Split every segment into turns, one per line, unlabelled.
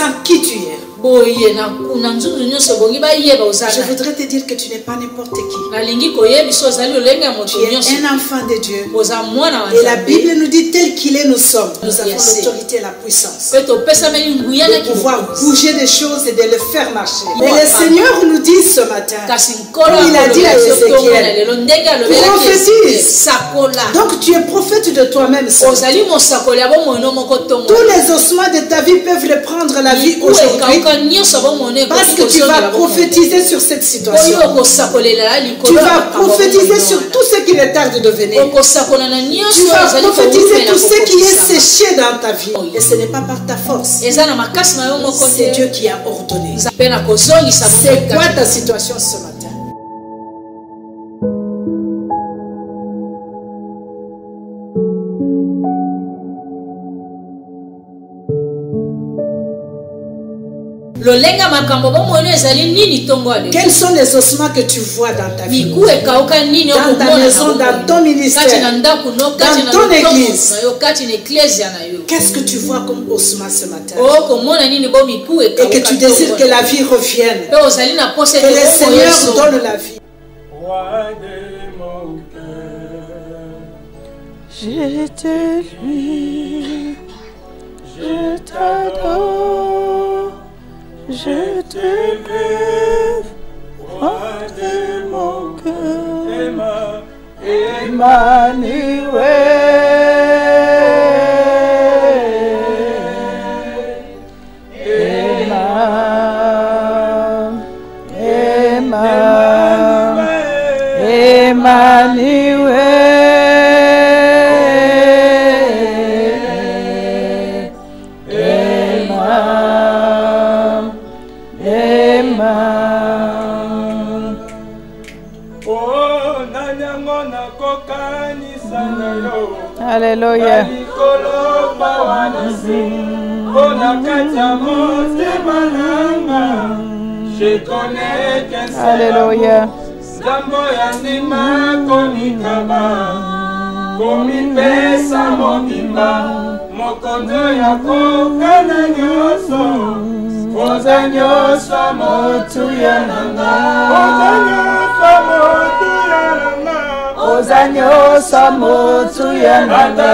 connaissant qui tu es. Je voudrais te dire que tu n'es pas n'importe qui. Tu es un enfant de Dieu. Et la Bible nous dit tel qu'il est, nous sommes. Nous avons l'autorité et la puissance de pouvoir bouger des choses et de les faire marcher. Mais le Seigneur nous dit ce matin, comme il a dit à Ézéchiel, prophétise. Donc tu es prophète de toi-même. Tous les ossements de ta vie peuvent reprendre la vie aujourd'hui. Parce que tu vas prophétiser sur cette situation. Tu vas prophétiser sur tout ce qui retarde de venir. Tu vas prophétiser tout ce qui est séché dans ta vie. Et ce n'est pas par ta force. C'est Dieu qui a ordonné. C'est quoi ta situation ce matin? Quels sont les ossements que tu vois dans ta vie? Dans ta maison, dans ton ministère, dans ton église. Qu'est-ce que tu vois comme ossements ce matin? Et que tu désires que la vie revienne. Que le Seigneur donne la vie. Roi de mon cœur, je te loue, je t'adore. Je t'élève, roi de mon cœur, Emmanuel, Emmanuel.
Alléluia. Alléluia.
Ozanyo samotu yananga, ozanyo samotu yananga,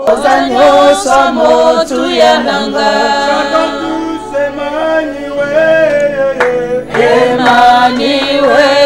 ozanyo samotu yananga, Emmanuel.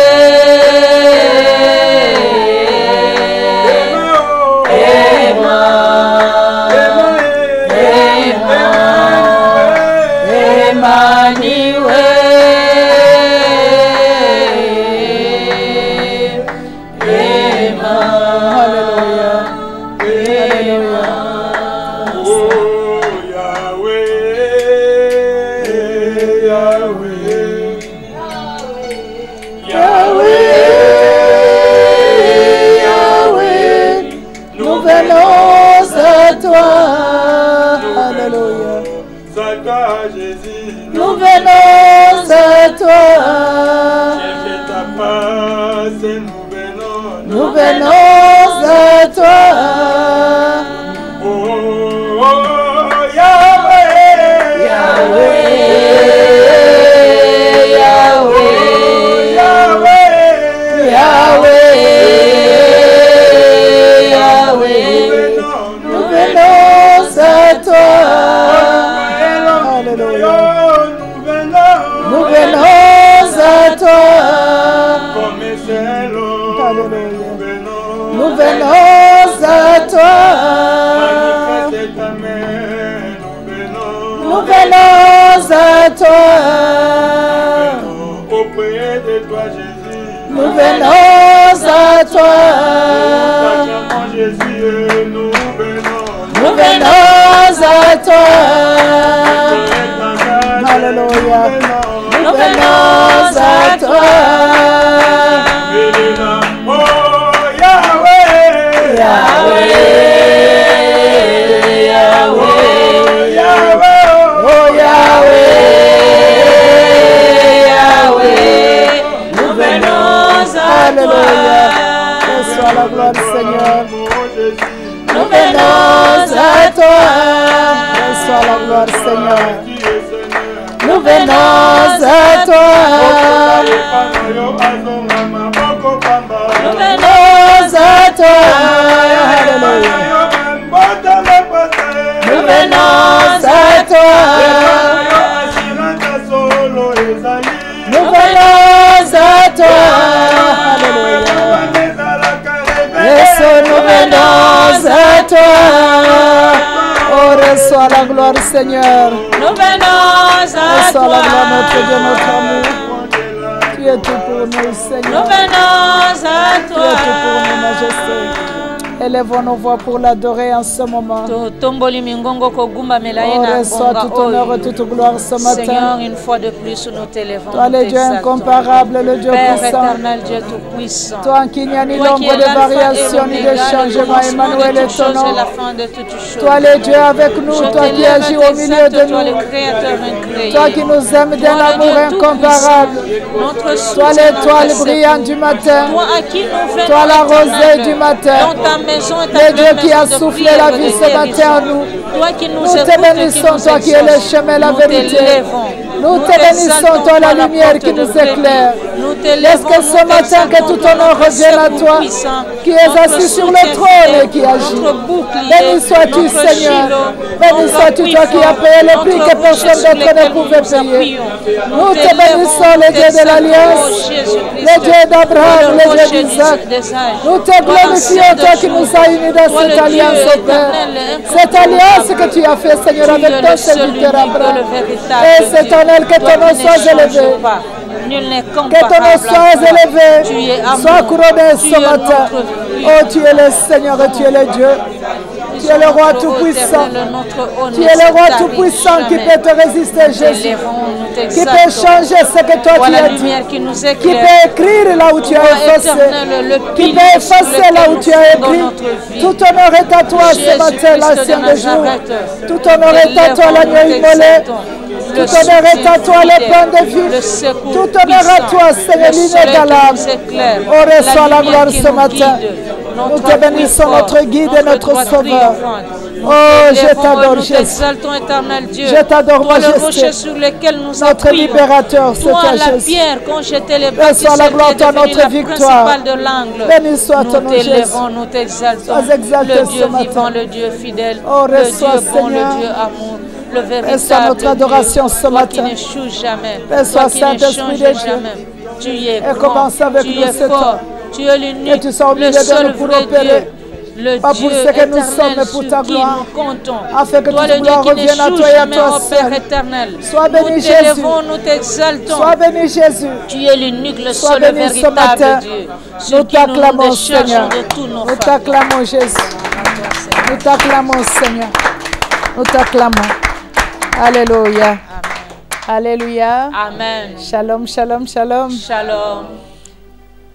Nous venons à toi. Nous venons à toi.
Oh, Yahweh,
Yahweh, Yahweh, Yahweh, Yahweh, nous venons à toi. Alléluia. Nous venons à toi. Alléluia. Nous venons à toi. Nous venons à toi.
Auprès de toi, Jésus.
Nous venons à toi. Nous venons à toi. Alléluia. Nous venons à toi.
Oh Yahweh,
Yahweh, Yahweh, Yahweh, oh Yahweh, Yahweh, nous venons à venons à toi. Nous venons à toi. Alléluia. Nous venons à toi. Nous venons à toi. Alléluia. Yesu, nous venons à toi. Oh, reçois la gloire, Seigneur.
Nous venons à
Reçois
toi.
la gloire, notre Dieu, notre amour. Tu es tout pour nous, Seigneur.
Nous venons à
Tu es
toi.
tout pour nous, Majesté. Élèvons nos voix pour l'adorer en ce moment.
Totomboli mingongo kogumba melaye
Oh,
na
reçois
ngonga
tout honneur et
oyo.
toute gloire ce matin.
Seigneur, une fois de plus, nous t'élèvons.
Toi, le
nous
Dieu
t'exaltons.
incomparable, le Dieu
Père
puissant.
éternel, Dieu tout-puissant.
Toi qui n'y a ni
Toi qui
l'ombre
es
de
l'alpha
variation
et
ni de
l'oméga, le
changement,
commencement
Emmanuel
de
est
toutes
ton
choses
nom.
et la fin de toutes choses.
Toi, le Dieu avec nous,
Je
toi qui
t'élève
agis
et
au milieu de
t'exalte, toi le
nous.
Créateur incréé.
Toi qui nous aimes d'un
Toi, le
amour
Dieu
incomparable.
tout-puissant, notre
Toi
soutien,
l'étoile
notre
brillante du
secours.
matin.
Toi à qui nous venons
Toi la rosée
éternel.
du matin.
Dans ta maison et ta
Le Dieu qui a
maison de
soufflé
prière
la
et
vie
de
ce matin
guérison.
en nous.
Toi qui nous
Nous te
écoutes et
bénissons,
nous
toi qui es le
exauces.
chemin, la
Nous
vérité.
t'élèvons.
Nous te bénissons, toi la lumière qui nous éclaire. Laisse que ce matin que tout honneur revienne à toi, qui es assis sur le trône et qui agit. Béni sois-tu, Seigneur. Béni sois-tu, toi qui as payé le prix que personne d'autre ne pouvait payer. Nous te bénissons, le Dieu de l'Alliance, le Dieu d'Abraham, le Dieu d'Isaac. Nous te glorifions, toi qui nous as unis dans cette alliance, au Père. Cette alliance que tu as fait, Seigneur, avec ton serviteur Abraham. Et c'est éternel, que ton nom soit élevé. Que ton nom soit élevé, sois couronné ce matin. Oh, tu es le Seigneur et tu es le Dieu. Tu es le roi tout-puissant. Tu es le roi tout-puissant qui peut te résister, Jésus. Qui peut changer ce que toi tu as dit. Qui peut écrire là où tu as effacé. Qui peut effacer là où tu as écrit. Tout honneur est à toi ce matin, l'ancien des jours. Tout honneur est à toi, l'agneau immolé. Tout honneur est à toi, le pain de vie. Tout honneur à toi, Seigneur inégalable. Oh, reçois la gloire ce matin. Nous te bénissons, notre guide et notre sauveur. Oh, je t'adore, Jésus. Je t'adore, Majesté. Notre libérateur, c'est toi, Jésus. Reçois la gloire, toi, notre victoire. Béni soit ton nom, Jésus.
Nous t'exaltons.
Sois exalté
Le Dieu
ce matin.
vivant, le Dieu fidèle,
Oh,
le
reçois,
Dieu bon,
Seigneur.
le Dieu amour, le véritable
Reçois notre adoration
Dieu,
ce
toi
matin.
qui n'échoues jamais,
Reçois,
toi qui ne
Saint-Esprit
changes
de Dieu.
jamais. Tu es
Et
grand,
commence avec
tu
nous
es
ce
fort,
temps.
tu es l'unique,
Et tu sois au milieu
le
de
seul
nous pour
vrai
opérer.
Dieu. Le
Pas
Dieu
pour ce que nous
éternel
sommes, mais pour
sur
ta
qui
gloire.
nous comptons.
Afin que
Toi,
toute
le Dieu
gloire
qui
revienne à
n'échoue
toi et à
jamais,
toi
ô Père
seul.
éternel.
Sois béni,
Nous
Jésus.
t'élèvons, nous t'exaltons.
Sois béni, Jésus.
Tu es l'unique, le
Sois
seul, le
béni ce
véritable
matin.
Dieu.
Nous
Sur qui nous nous
t'acclamons,
déchargeons
Seigneur.
de tous nos
Nous
fardeaux.
t'acclamons, Jésus. Nous t'acclamons, Seigneur. Nous t'acclamons. Alléluia. Alléluia.
Amen.
Shalom, shalom, shalom.
Shalom.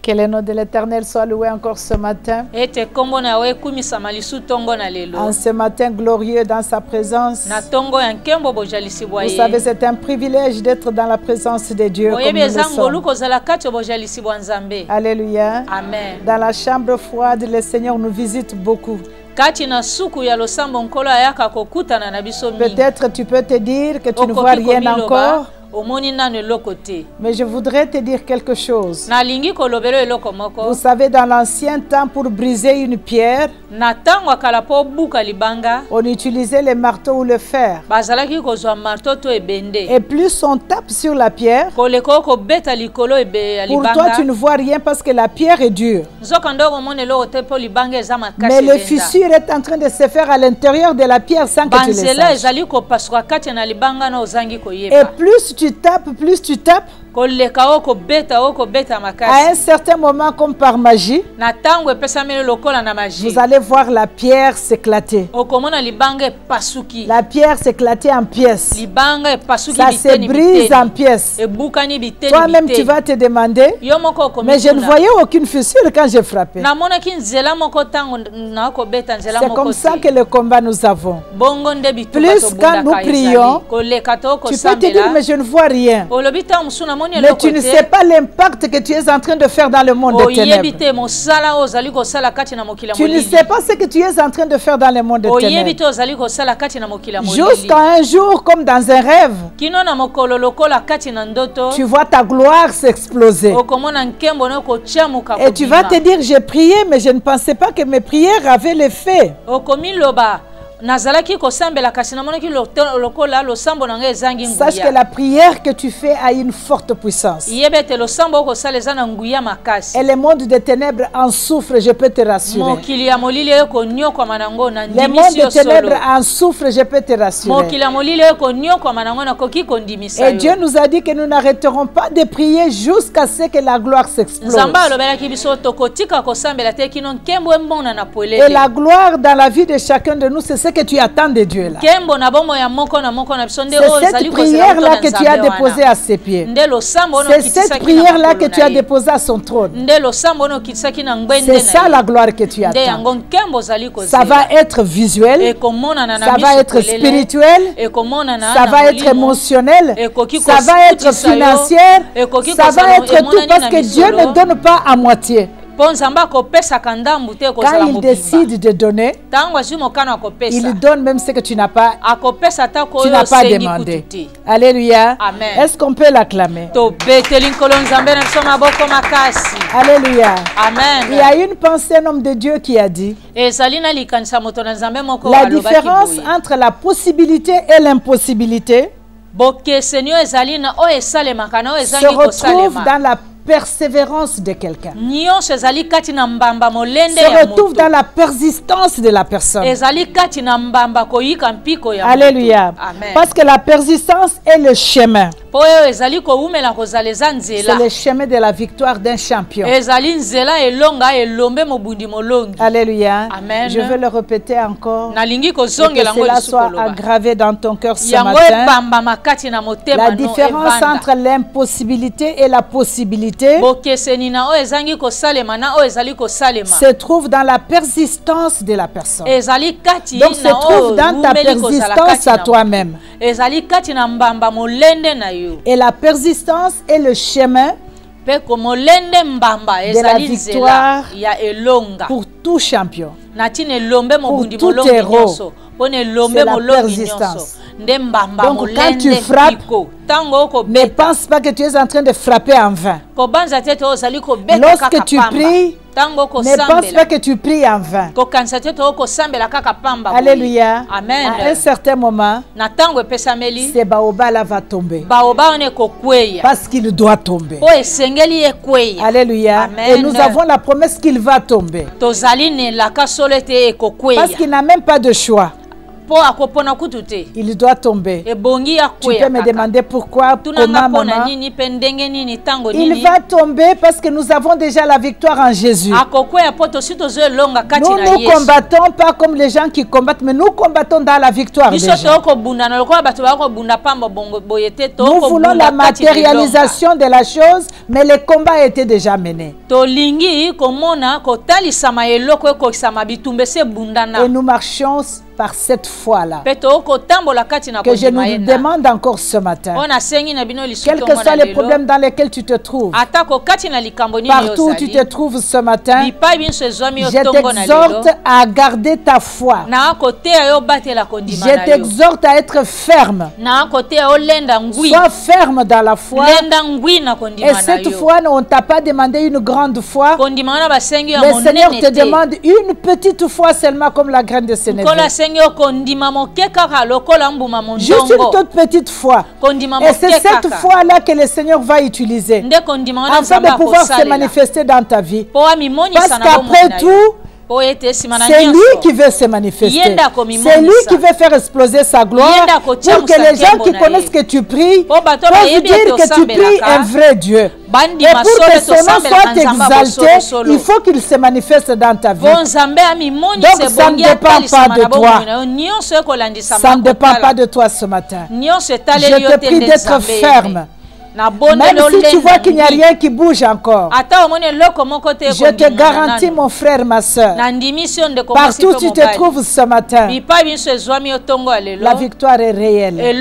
Que le nom de l'Éternel soit loué encore ce matin.
Ete kombo na we kumisama lisu tongo na lelo.
En ce matin glorieux dans sa présence.
Na tongo ya nkembo bojalisi
Vous
boye.
savez, c'est un privilège d'être dans la présence de Dieu comme nous
Oyebi
le
ezangolu
sommes.
kozala kati bojalisi bwa Nzambe.
Alléluia.
Amen.
Dans la chambre froide, le Seigneur nous visite beaucoup.
Kati na suku ya losambo nkolo ayaka kokutana na biso mingi.
Peut-être tu peux te dire que tu ne vois rien encore.
Omoni nanu eloko te.
Mais je voudrais te dire quelque chose.
Nalingi kolobelo eloko moko.
Vous savez, dans l'ancien temps, pour briser une pierre,
Na tango akala po buka libanga.
on utilisait le marteau ou le fer.
Bazalaki kozwa marteau to ebende.
Et plus on tape sur la pierre,
Koleko kobeta likolo ebe ya
pour
libanga.
toi, tu ne vois rien parce que la pierre est dure.
Nzoka ndoko mona eloko te po libanga eza makasi.
Mais le fissure est en train de se faire à l'intérieur de la pierre sans que tu le
Banzela
saches.
ezali kopasuka kati na libanga na ozangi
Et
koyeba.
plus tu tapes,
Koleka oko beta
à
makasi.
un certain moment, comme par magie,
Na tango epesameli lokola na magie.
vous allez voir la pierre s'éclater.
Okomona libanga epasuki.
La pierre s'éclater en pièces.
Libanga epasuki
Ça se
biteni
brise
biteni.
en pièces.
Ebukani biteni
Toi-même,
biteni.
tu vas te demander,
Yo moko okomikuna.
mais je ne voyais aucune fissure quand j'ai frappé.
Namonaki nzela moko tango na okobeta nzela
C'est
moko
comme ça
te.
que le combat nous avons.
Bongo nde bituka
Plus
tobundaka
quand nous
ezali.
prions,
Koleka to
Tu peux te dire,
kosambela.
mais je ne vois rien.
Olobi tango mosuna
Mais tu ne sais pas l'impact que tu es en train de faire dans le monde des ténèbres. Tu ne sais pas ce que tu es en train de faire dans le monde des ténèbres. Jusqu'à un jour, comme dans un rêve, tu vois ta gloire s'exploser. Et tu vas te dire, j'ai prié, mais je ne pensais pas que mes prières avaient l'effet. Sache que la prière que tu fais a une forte puissance. Et le monde des ténèbres en souffre, je peux te rassurer. Le monde des ténèbres en souffre, je peux te rassurer. Et Dieu nous a dit que nous n'arrêterons pas de prier jusqu'à ce que la gloire s'explose. Et la gloire dans la vie de chacun de nous, c'est ce que tu attends de Dieu là. C'est cette prière là que tu as déposée à ses pieds. C'est cette prière là que tu as déposée à son trône. C'est ça la gloire que tu attends. Ça va être visuel, ça va être spirituel, ça va être émotionnel, ça va être financier, ça va être tout, parce que Dieu ne donne pas à moitié. Quand il décide de donner, il donne même ce que tu n'as pas demandé. Alléluia. Est-ce qu'on peut l'acclamer? Alléluia.
Amen.
Il y a une pensée, un homme de Dieu qui a dit, la différence entre la possibilité et l'impossibility se retrouve dans la persévérance de quelqu'un. Se retrouve dans la persistance de la personne. Alléluia. Parce que la persistance est le chemin. C'est le chemin de la victoire d'un champion. Alléluia.
Amen.
Je veux le répéter encore. Et que cela soit aggravé dans ton cœur ce matin. La différence entre l'impossibilité et la possibilité se trouve dans la persistance de la personne. Donc se trouve dans ta persistance à toi-même. Et la persistance est le chemin de la victoire pour tout champion, pour tout héros. C'est la persistance. Donc quand tu frappes, ne pense pas que tu es en train de frapper en vain. Lorsque tu pries, ne pense pas que tu pries en vain. Alléluia.
Amen.
À un certain moment, ce baobab va tomber. Parce qu'il doit tomber. Alléluia.
Amen.
Et nous avons la promesse qu'il va tomber. Parce qu'il n'a même pas de choix. Il doit tomber. Tu peux me demander pourquoi, comment, maman. Il va tomber parce que nous avons déjà la victoire en Jésus. Nous ne combattons pas comme les gens qui combattent, mais nous combattons dans la victoire déjà. Nous voulons la matérialisation de la chose, mais le combat a été déjà mené. Et nous marchons par cette foi-là que je nous demande encore ce matin. Quels que soient les problèmes dans lesquels tu te trouves, partout où tu te trouves ce matin, je t'exhorte à garder ta foi. Je t'exhorte à être ferme. Sois ferme dans la foi. Et cette fois, on ne t'a pas demandé une grande foi. Le Seigneur te demande une petite foi seulement, comme la graine de sénévé. Juste une toute petite foi. Et c'est cette foi-là que le Seigneur va utiliser afin de pouvoir se manifester dans ta vie. Parce qu'après tout, c'est lui qui veut se manifester. C'est lui qui veut faire exploser sa gloire pour que les gens qui connaissent que tu pries peuvent dire que tu pries un vrai Dieu. Et pour que son nom soit exalté, il faut qu'il se manifeste dans ta vie. Donc ça ne dépend pas de toi. Ça ne dépend pas de toi ce matin. Je te prie d'être ferme. Même si tu vois qu'il n'y a rien qui bouge encore, je te garantis, mon frère, ma soeur, partout où tu te trouves ce matin, la victoire est réelle. Et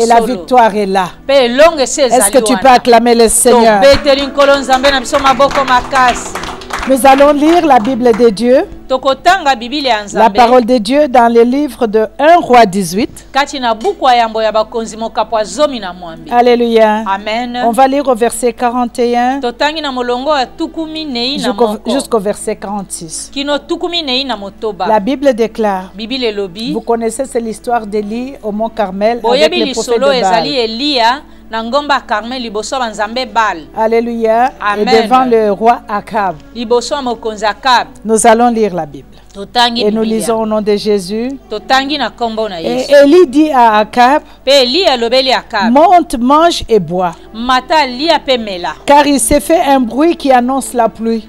la victoire est là. Est-ce que tu peux acclamer le Seigneur? Nous allons lire la Bible de Dieu, la parole de Dieu dans le livre de 1 Roi 18. Alléluia.
Amen.
On va lire au verset 41 jusqu'au verset 46. La Bible déclare, vous connaissez, c'est l'histoire d'Élie au mont Carmel avec le prophète de Baal. Alléluia.
Amen.
Et devant le roi Akab. Nous allons lire la Bible. Et nous lisons au nom de Jésus. Et Élie dit à Akab, monte, mange et bois, car il s'est fait un bruit qui annonce la pluie.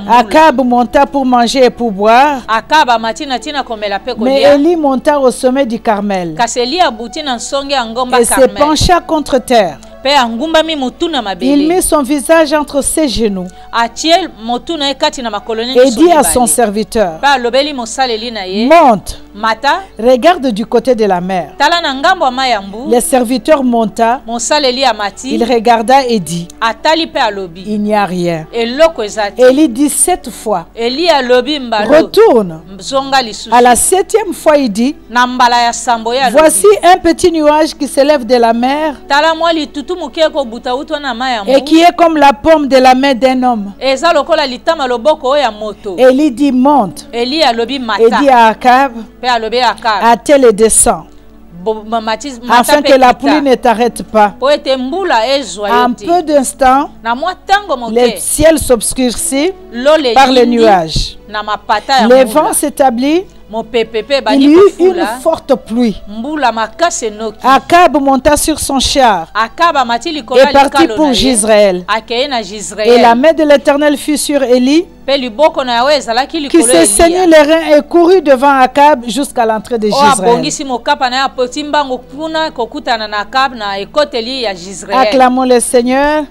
Akab monta pour manger et pour boire, mais Élie monta au sommet du Carmel et se pencha contre terre. Il mit son visage entre ses genoux et dit à son serviteur, monte, regarde du côté de la mer. Le serviteur monta, il regarda et dit, il n'y a rien. Élie dit 7 fois, retourne. À la 7e fois, il dit, voici un petit nuage qui s'élève de la mer et qui est comme la paume de la main d'un homme. Élie dit, monte. Et dit à Akab, attelle et descend, afin que la pluie ne t'arrête pas. En peu d'instants, le ciel s'obscurcit par le nuage. Le vent s'établit. Il y eut une forte pluie. Akab monta sur son char et partit pour Jezreel. Et la main de l'Éternel fut sur Élie, qui s'est saigné les reins et courut devant Akab jusqu'à l'entrée de Jezreel. Acclamons le Seigneur.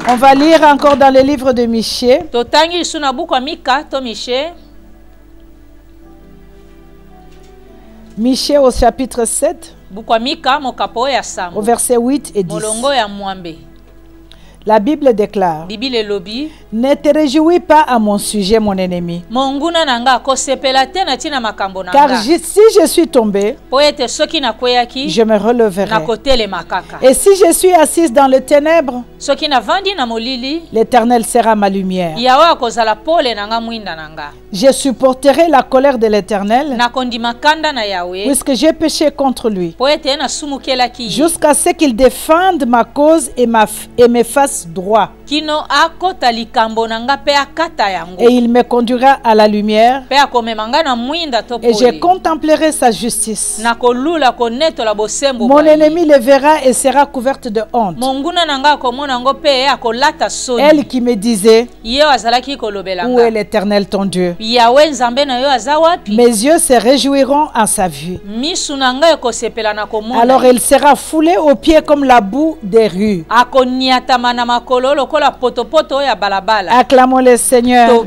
On va lire encore dans le livre de Michée. Michée au chapitre 7, au verset 8 et 10. La Bible déclare, ne te réjouis pas à mon sujet, mon ennemi. Car si je suis tombé, je me releverai. Et si je suis assise dans les ténèbres, l'Éternel sera ma lumière. Je supporterai la colère de l'Éternel, puisque j'ai péché contre lui, jusqu'à ce qu'il défende ma cause et me fasse droit. Et il me conduira à la lumière, et je contemplerai sa justice. Mon ennemi le verra et sera couverte de honte. Elle qui me disait, où est l'Éternel ton Dieu? Mes yeux se réjouiront en sa vue. Alors il sera foulé aux pieds comme la boue des rues. Acclamons le Seigneur.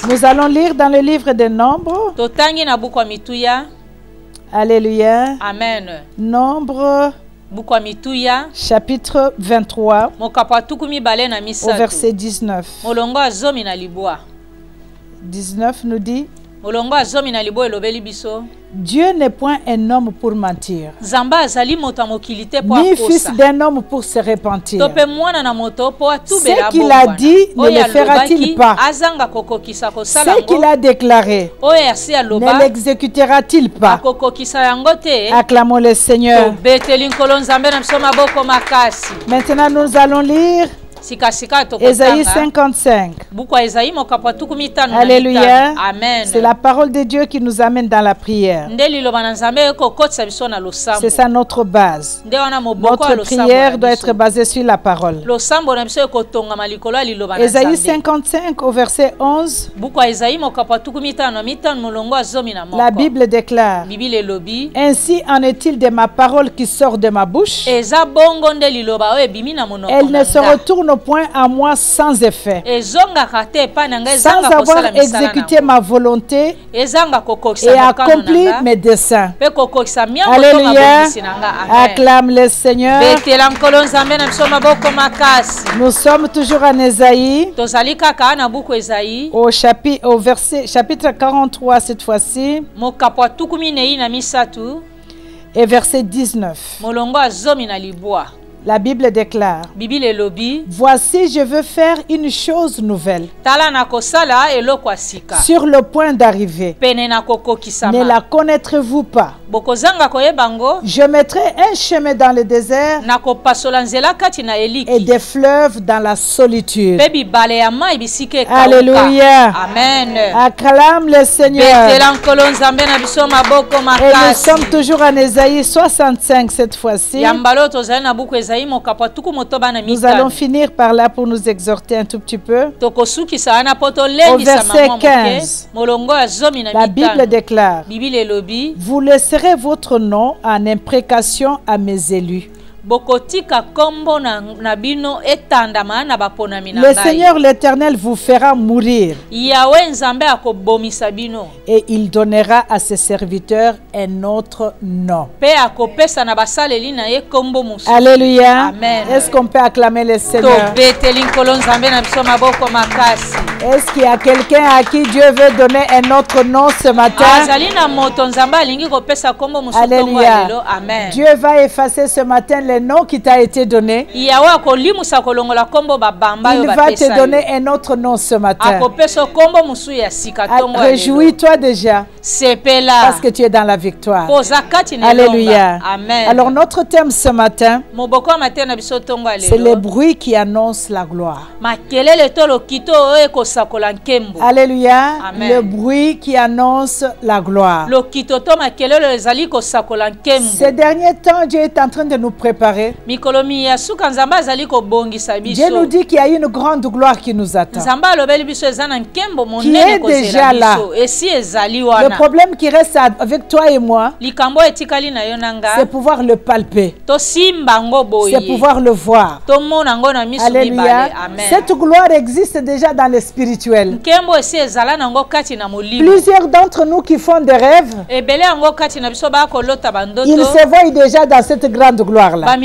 Nous allons lire dans le livre des Nombres. Alléluia.
Amen.
Nombre chapitre 23 au verset 19. 19 nous dit, Dieu n'est point un homme pour mentir, ni fils d'un homme pour se repentir. Ce qu'il a dit, ne le fera-t-il pas? Ce qu'il a déclaré, ne l'exécutera-t-il pas? Acclamons le Seigneur. Maintenant, nous allons lire Ésaïe 55. Alléluia. C'est la parole de Dieu qui nous amène dans la prière. C'est ça notre base. Notre prière doit être basée sur la parole. Ésaïe 55 au verset 11. La Bible déclare: ainsi en est-il de ma parole qui sort de ma bouche. Elle ne se retourne point à moi sans effet, sans avoir exécuté ma volonté et accompli mes desseins. Alléluia. Acclame le Seigneur. Nous sommes toujours en Ésaïe, au chapitre 43 cette fois-ci, et verset 19. La Bible déclare: voici, je veux faire une chose nouvelle, sur le point d'arriver. Ne la connaîtrez-vous pas? Je mettrai un chemin dans le désert et des fleuves dans la solitude. Alléluia.
Amen.
Acclame le Seigneur. Et nous sommes toujours en Ésaïe 65 cette fois-ci. Nous allons finir par là pour nous exhorter un tout petit peu. Au verset 15, la Bible déclare: vous laisserez votre nom en imprécation à mes élus. Le Seigneur l'Éternel vous fera mourir, et il donnera à ses serviteurs un autre nom. Alléluia. Est-ce qu'on peut acclamer le Seigneur? Est-ce qu'il y a quelqu'un à qui Dieu veut donner un autre nom ce matin? Alléluia. Dieu va effacer ce matin le nom qui t'a été donné. Il va te donner un autre nom ce matin. Réjouis-toi déjà, parce que tu es dans la victoire. Alléluia. Alors notre thème ce matin, c'est le bruit qui annonce la gloire. Alléluia. Le bruit qui annonce la gloire. Ces derniers temps, Dieu est en train de nous préparer. Dieu nous dit qu'il y a une grande gloire qui nous attend, qui est déjà là. Le problème qui reste avec toi et moi, c'est pouvoir le palper, c'est pouvoir le voir. Alléluia. Cette gloire existe déjà dans le spirituel. Plusieurs d'entre nous qui font des rêves, ils se voient déjà dans cette grande gloire-là. Et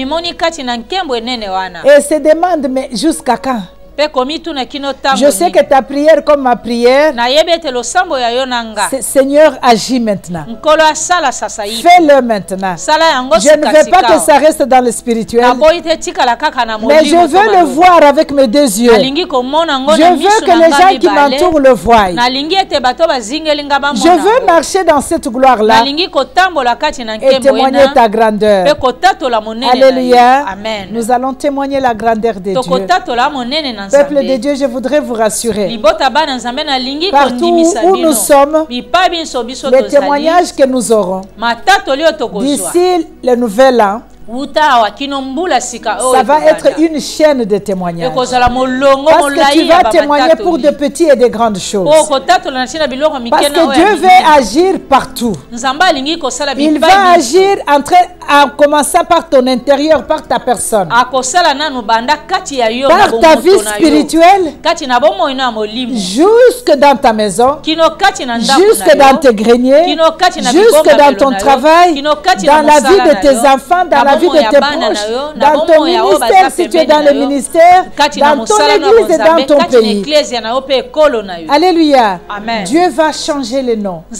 se demandent, mais jusqu'à quand? Je sais que ta prière comme ma prière, Seigneur, agis maintenant. Fais-le maintenant. Je ne veux pas que ça reste dans le spirituel, mais je veux le voir avec mes deux yeux. Je veux que les gens qui m'entourent le voient. Je veux marcher dans cette gloire-là et témoigner ta grandeur. Alléluia. Nous allons témoigner la grandeur de Dieu. Peuple de Dieu, je voudrais vous rassurer. Partout où nous sommes, les témoignages que nous aurons d'ici le nouvel an, ça va être une chaîne de témoignages. Parce que tu vas témoigner pour de petites et de grandes choses. Parce que Dieu veut agir partout. Il va agir en commençant par ton intérieur, par ta personne, par ta vie spirituelle, jusque dans ta maison, jusque dans tes greniers, jusque dans ton travail, dans la vie de tes enfants, dans la vie de tes proches, dans ton ministère, si tu es dans le ministère, dans ton église et dans ton pays. Alléluia. Dieu va changer le nom. Il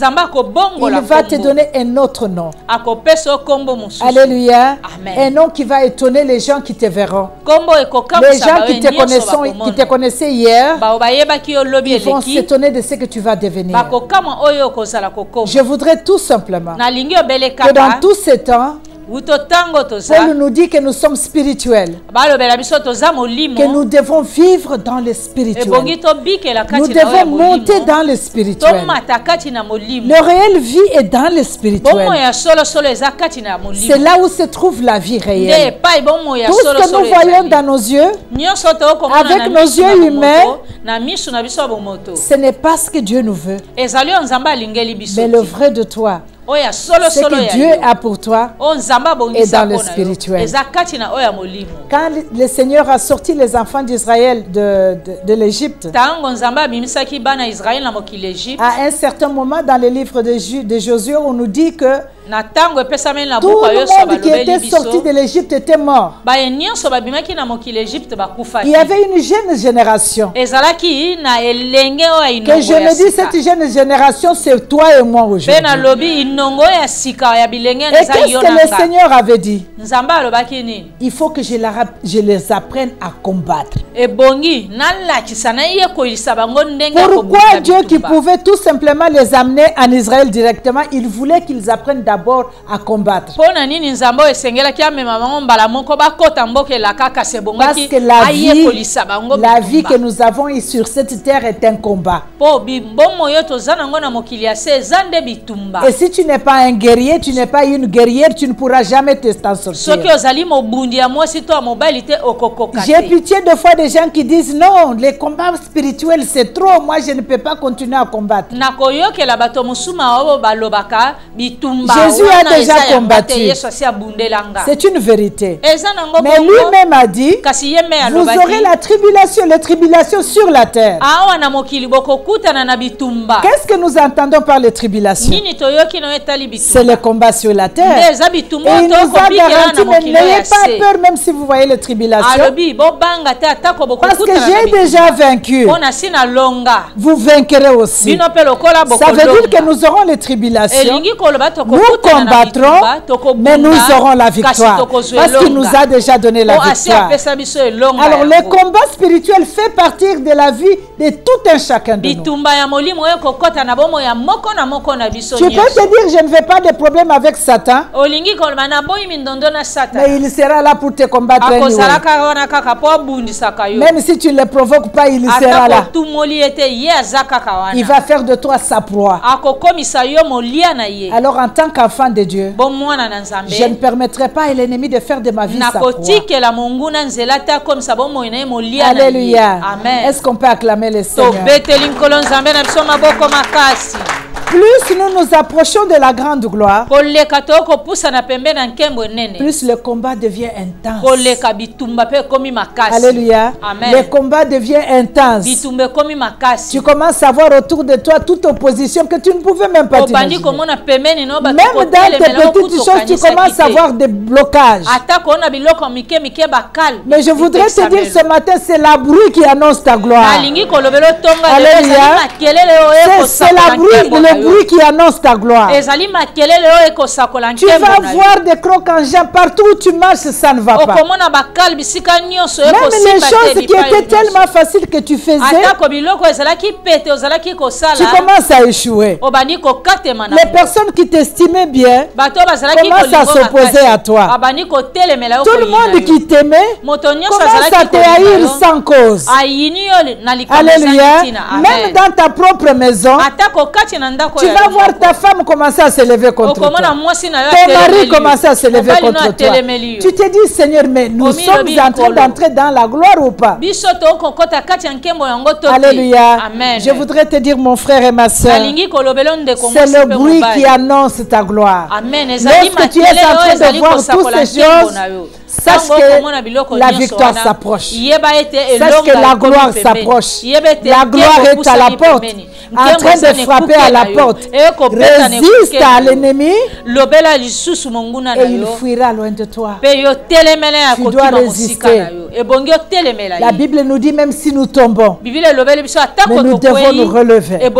va te donner un autre nom. Alléluia. Un nom qui va étonner les gens qui te verront. Les gens qui te connaissaient hier, ils vont s'étonner de ce que tu vas devenir. Je voudrais tout simplement que dans tous ces temps, Paul nous dit que nous sommes spirituels, que nous devons vivre dans le spirituel. Nous devons monter dans le spirituel. Le réel vie est dans le spirituel. C'est là où se trouve la vie réelle. Tout ce que nous voyons dans nos yeux, avec nos yeux humains, ce n'est pas ce que Dieu nous veut. Mais le vrai de toi, ce que Dieu a pour toi est dans le spirituel. Quand le Seigneur a sorti les enfants d'Israël de l'Égypte, à un certain moment dans le livre de Josué, on nous dit que tout le monde qui était sorti de l'Égypte était mort. Il y avait une jeune génération. Que je me dis, cette jeune génération, c'est toi et moi aujourd'hui. Et qu'est-ce que le Seigneur avait dit? Il faut que je les apprenne à combattre. Pourquoi Dieu qui pouvait tout simplement les amener en Israël directement, il voulait qu'ils apprennent d'abord à combattre? Parce que la vie que nous avons sur cette terre est un combat. Et si tu n'es pas un guerrier, tu n'es pas une guerrière, tu ne pourras jamais t'en sortir. J'ai pitié de fois des gens qui disent non, les combats spirituels c'est trop, moi je ne peux pas continuer à combattre. Jésus a déjà combattu. C'est une vérité. Mais lui-même a dit, vous aurez la tribulation sur la terre. Qu'est-ce que nous entendons par les tribulations? C'est le combat sur la terre. Et il nous a garanti, mais n'ayez pas peur même si vous voyez les tribulations. Parce que j'ai déjà vaincu. Vous vaincrez aussi. Ça veut dire que nous aurons les tribulations. Nous combattrons, mais nous aurons la victoire. Parce qu'il nous a déjà donné la victoire. Alors le combat spirituel fait partie de la vie de tout un chacun de nous. Tu peux te dire, je ne veux pas de problème avec Satan, mais il sera là pour te combattre anyway. Même si tu ne le provoques pas, il sera là. Il va faire de toi sa proie. Alors en tant qu'enfant de Dieu, je ne permettrai pas à l'ennemi de faire de ma vie sa proie. Alléluia. Est-ce qu'on peut acclamer le Seigneur? Plus nous nous approchons de la grande gloire, plus le combat devient intense. Alléluia. Le combat devient intense. Tu commences à voir autour de toi toute opposition que tu ne pouvais même pas t'imaginer. Même dans tes petites choses, tu commences à voir des blocages. Mais je voudrais te dire ce matin, c'est la bruit qui annonce ta gloire. Alléluia. C'est le bruit qui annonce ta gloire. Tu vas voir des crocs en jambe partout où tu marches, ça ne va pas. Même les choses qui étaient tellement faciles que tu faisais, tu commences à échouer. Les personnes qui t'estimaient bien commencent à s'opposer à toi. Tout le monde qui t'aimait commence à te haïr sans cause. Alléluia. Même dans ta propre maison, tu vas voir ta femme commencer à se lever contre toi. Ton mari commencer à se lever contre toi. Tu te dis, Seigneur, mais nous sommes en train d'entrer dans la gloire ou pas? Alléluia. Je voudrais te dire, mon frère et ma soeur, c'est le bruit qui annonce ta gloire. Lorsque tu es en train de voir toutes ces choses, sache que la victoire s'approche. Sache que la gloire s'approche. La gloire est à la porte, en train de frapper à la porte. Résiste à l'ennemi et il fuira loin de toi. Tu dois résister. La Bible nous dit même si nous tombons, mais nous devons nous relever.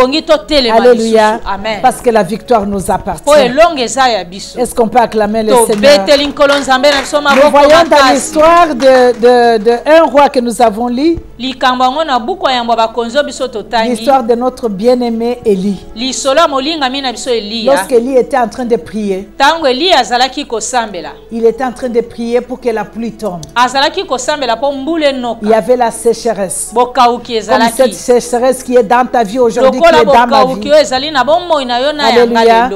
Alléluia. Parce que la victoire nous appartient. Est-ce qu'on peut acclamer le Seigneur? Nous voyons dans l'histoire de un roi que nous avons lu, l'histoire de notre bien-aimé Élie. Lorsqu'Élie était en train de prier, il était en train de prier pour que la pluie tombe. Il y avait la sécheresse. Comme cette sécheresse qui est dans ta vie aujourd'hui, qui est dans ma vie. Alléluia.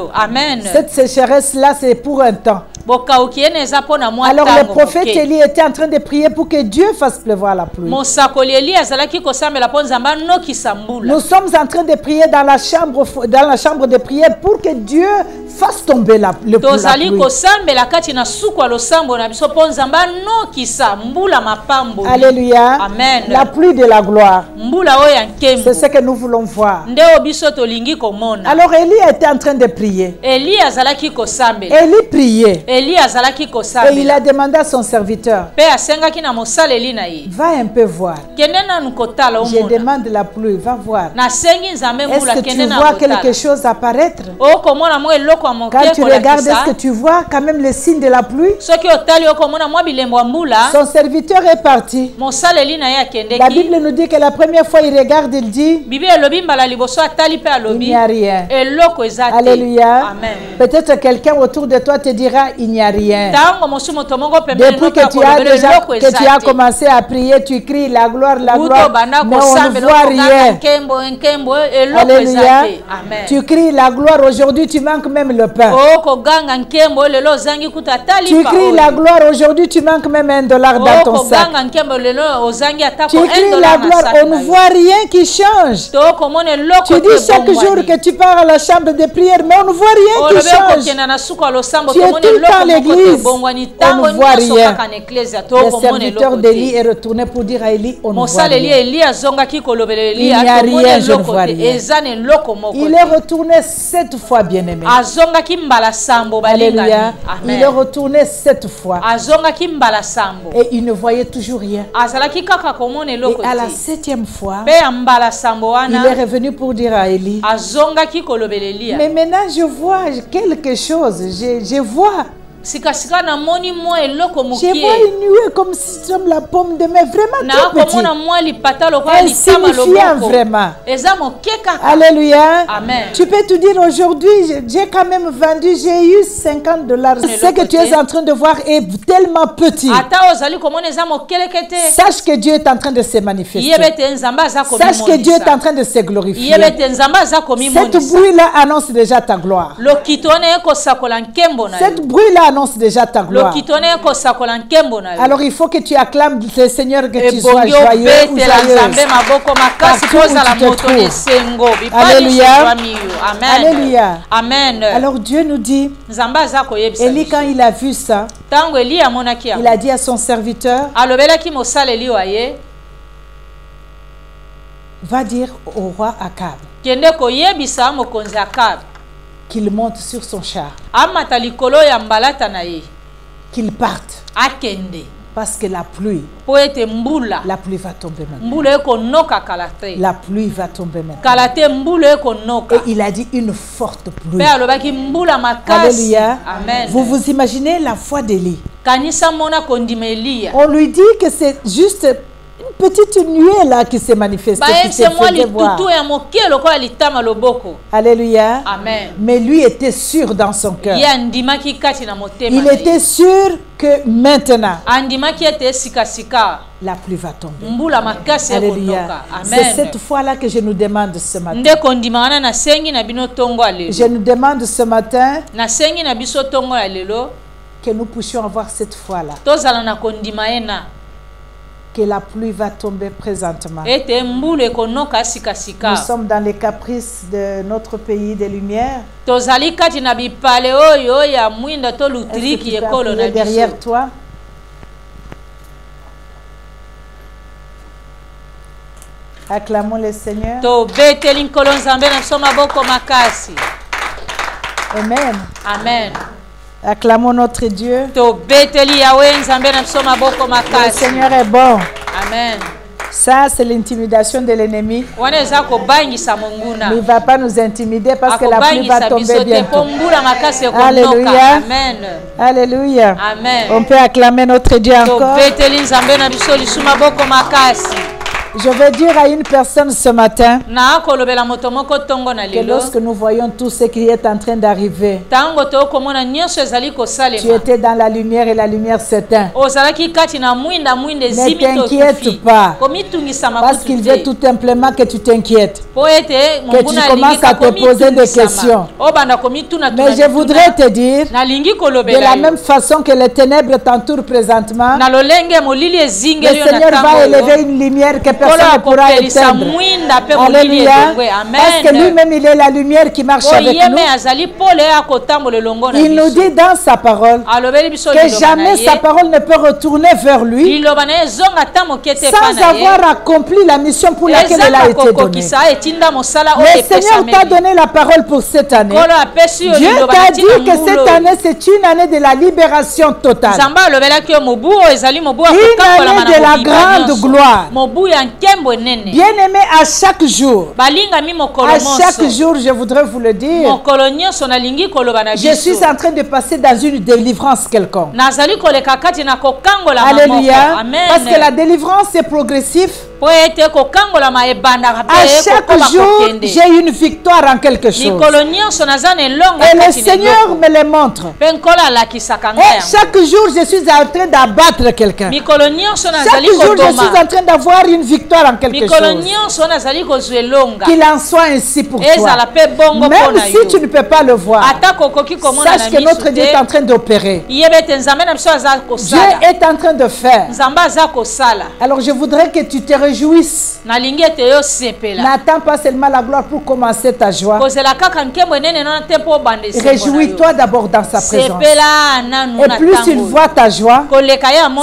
Cette sécheresse-là, c'est pour un temps. Alors le prophète Élie était en train de prier pour que Dieu fasse pleuvoir la pluie. Nous sommes en train de prier dans la chambre de prière pour que Dieu fasse tomber la pluie. Alléluia.
Amen.
La pluie de la gloire. C'est ce que nous voulons voir. Alors Élie était en train de prier. Élie priait. Et il a demandé à son serviteur, va un peu voir. Je demande la pluie, va voir. Est-ce que tu vois quelque chose apparaître? Quand tu regardes, est-ce que tu vois quand même les signes de la pluie? Son serviteur est parti. La Bible nous dit que la première fois il regarde, il dit, il n'y a rien. Alléluia. Peut-être quelqu'un autour de toi te dira, il n'y a rien. Depuis que tu as commencé à prier, tu cries la gloire, mais on ne voit rien. Alléluia. Tu cries la gloire, aujourd'hui tu manques même le pain. Tu cries la gloire, aujourd'hui tu manques même $1 dans ton sac. Tu cries la gloire, on ne voit rien qui change. Tu dis chaque jour que tu pars à la chambre de prière, mais on ne voit rien qui change. Tu es tout le temps à l'église, on ne voit rien. Le serviteur d'Élie est retourné pour dire à Élie, on ne voit rien. Il n'y a rien, je ne vois rien. Il est retourné 7 fois, bien-aimé. Alléluia. Il est retourné 7 fois. Et il ne voyait toujours rien. Et à la 7e fois, il est revenu pour dire à Élie, mais maintenant je vois quelque chose. Je vois. Je vois une nuée comme si c'était la pomme de main, vraiment tout petit. Insignifiant vraiment. Alléluia.
Amen.
Tu peux te dire aujourd'hui, j'ai quand même vendu, j'ai eu $50. Ce que tu es en train de voir est tellement petit. Sache que Dieu est en train de se manifester. Sache que Dieu est en train de se glorifier. Cette bruit-là annonce déjà ta gloire. Cette bruit-là annonce déjà ta gloire. Alors il faut que tu acclames le Seigneur, que tu sois joyeux ou joyeuse. Alléluia.
Alléluia.
Amen. Alors Dieu nous dit, Élie quand il a vu ça, il a dit à son serviteur, va dire au roi Akab qu'il monte sur son char, qu'il parte, parce que la pluie va tomber maintenant. La pluie va tomber maintenant. Et il a dit une forte pluie. Alléluia. Vous vous imaginez la foi d'Élie? On lui dit que c'est juste une petite nuée là qui s'est manifestée, qui s'est fait voir. Alléluia.
Amen.
Mais lui était sûr dans son cœur. Il était sûr que maintenant la pluie va tomber. Alléluia. C'est cette foi-là que je nous demande ce matin. Je nous demande ce matin que nous puissions avoir cette foi-là. Que la pluie va tomber présentement. Nous sommes dans les caprices de notre pays des Lumières. Est-ce que tu peux appuyer derrière toi? Acclamons le Seigneur.
Amen.
Amen. Acclamons notre Dieu. Le Seigneur est bon.
Amen.
Ça, c'est l'intimidation de l'ennemi. Mais il ne va pas nous intimider parce que la pluie va tomber bientôt. Alléluia.
Amen.
Alléluia.
Amen.
On peut acclamer notre Dieu encore. Je veux dire à une personne ce matin que lorsque nous voyons tout ce qui est en train d'arriver, tu étais dans la lumière et la lumière s'éteint. Ne t'inquiète pas, parce qu'il veut tout simplement que tu t'inquiètes, que tu commences à te poser des questions. Mais je voudrais te dire, de la même façon que les ténèbres t'entourent présentement, le Seigneur va élever une lumière que personne ne pourra éteindre. Alléluia. Parce que lui-même, il est la lumière qui marche avec nous. Il nous dit dans sa parole que jamais sa parole ne peut retourner vers lui sans avoir accompli la mission pour laquelle elle a été donnée. Le Seigneur t'a donné la parole pour cette année. Dieu t'a dit que cette année, c'est une année de la libération totale. Une année de la grande gloire. Bien-aimé, à chaque jour, je voudrais vous le dire, je suis en train de passer dans une délivrance quelconque. Alléluia. Parce que la délivrance est progressive. À chaque jour, j'ai une victoire en quelque chose. Et le Seigneur me le montre. Et chaque jour, je suis en train d'abattre quelqu'un. Chaque jour, je suis en train d'avoir une victoire en quelque chose. Qu'il en soit ainsi pour toi. Même si tu ne peux pas le voir, sache que notre Dieu est en train d'opérer. Dieu est en train de faire. Alors je voudrais que tu te réjouisse. N'attends pas seulement la gloire pour commencer ta joie. Réjouis-toi d'abord dans sa présence. Et plus il voit ta joie,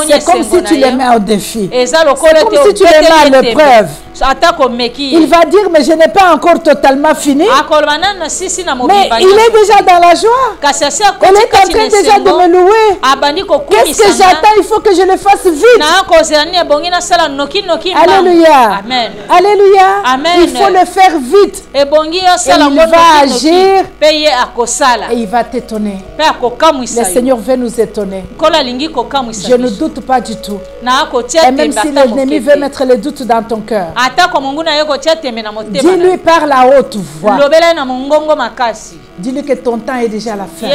c'est comme si tu les mets au défi. C'est comme si tu les mets à l'épreuve. Il va dire, mais je n'ai pas encore totalement fini. Mais il est déjà dans la joie. Il est en train déjà de me louer. Qu'est-ce que j'attends? Il faut que je le fasse vite. Alléluia.
Amen.
Alléluia.
Amen.
Il faut le faire vite. Et il va agir. Et il va t'étonner. Le Seigneur veut nous étonner. Je ne doute pas du tout. Et même si l'ennemi veut mettre le doute dans ton cœur, dis-lui par la haute voix. Dis-lui que ton temps est déjà à la fin.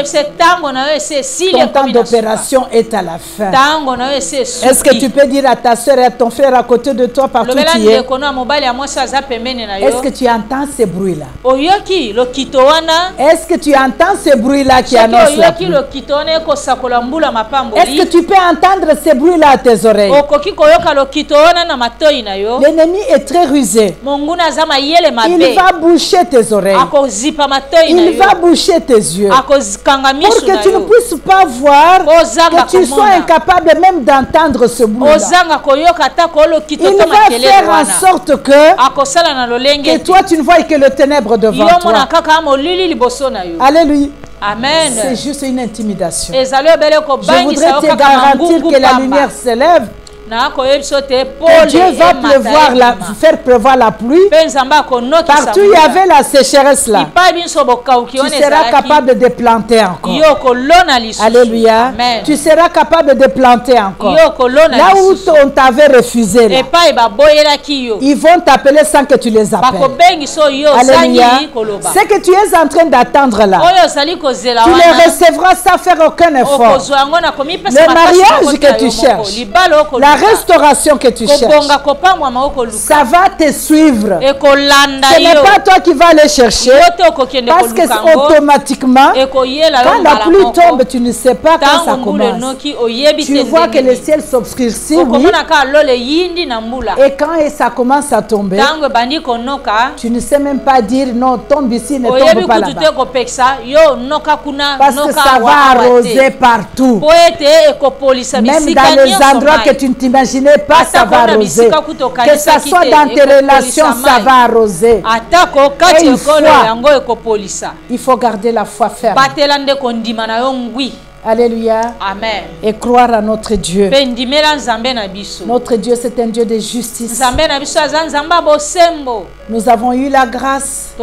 Ton temps d'opération est à la fin. Est-ce que tu peux dire à ta soeur et à ton frère à côté de toi partout où tu es? Est-ce que tu entends ces bruits-là? Est-ce que tu entends ces bruits-là qui annoncent la pluie? Est-ce que tu peux entendre ces bruits-là à tes oreilles? L'ennemi est très rusé. Il va boucher tes oreilles. Il va boucher tes yeux pour que tu ne puisses pas voir, que tu sois incapable même d'entendre ce bruit-là. Il va faire en sorte que toi tu ne vois que le ténèbre devant toi. Alléluia.
Amen.
C'est juste une intimidation. Je voudrais te garantir que la lumière s'élève. Et Dieu va faire pleuvoir la pluie. Partout il y avait la sécheresse là. Tu seras capable de planter encore. Alléluia.
Amen.
Tu seras capable de planter encore. Là où on t'avait refusé là, ils vont t'appeler sans que tu les appelles. Alléluia. Ce que tu es en train d'attendre là, tu les recevras sans faire aucun effort. Le mariage que tu cherches, la restauration que tu cherches, ça va te suivre. Ce n'est pas toi qui vas aller chercher, parce que automatiquement, quand la pluie tombe, tu ne sais pas quand ça commence. Tu vois que le ciel s'obscurcit, oui, et quand ça commence à tomber, tu ne sais même pas dire non, tombe ici, ne tombe pas là-bas, parce que ça va arroser partout. Même dans les endroits que tu ne t'imaginais pas, ça va arroser. Que ça soit dans tes relations, ça va arroser. Et il faut garder la foi ferme. Alléluia.
Amen.
Et croire à notre Dieu.
Notre
Dieu, c'est un Dieu de justice. Nous avons eu la grâce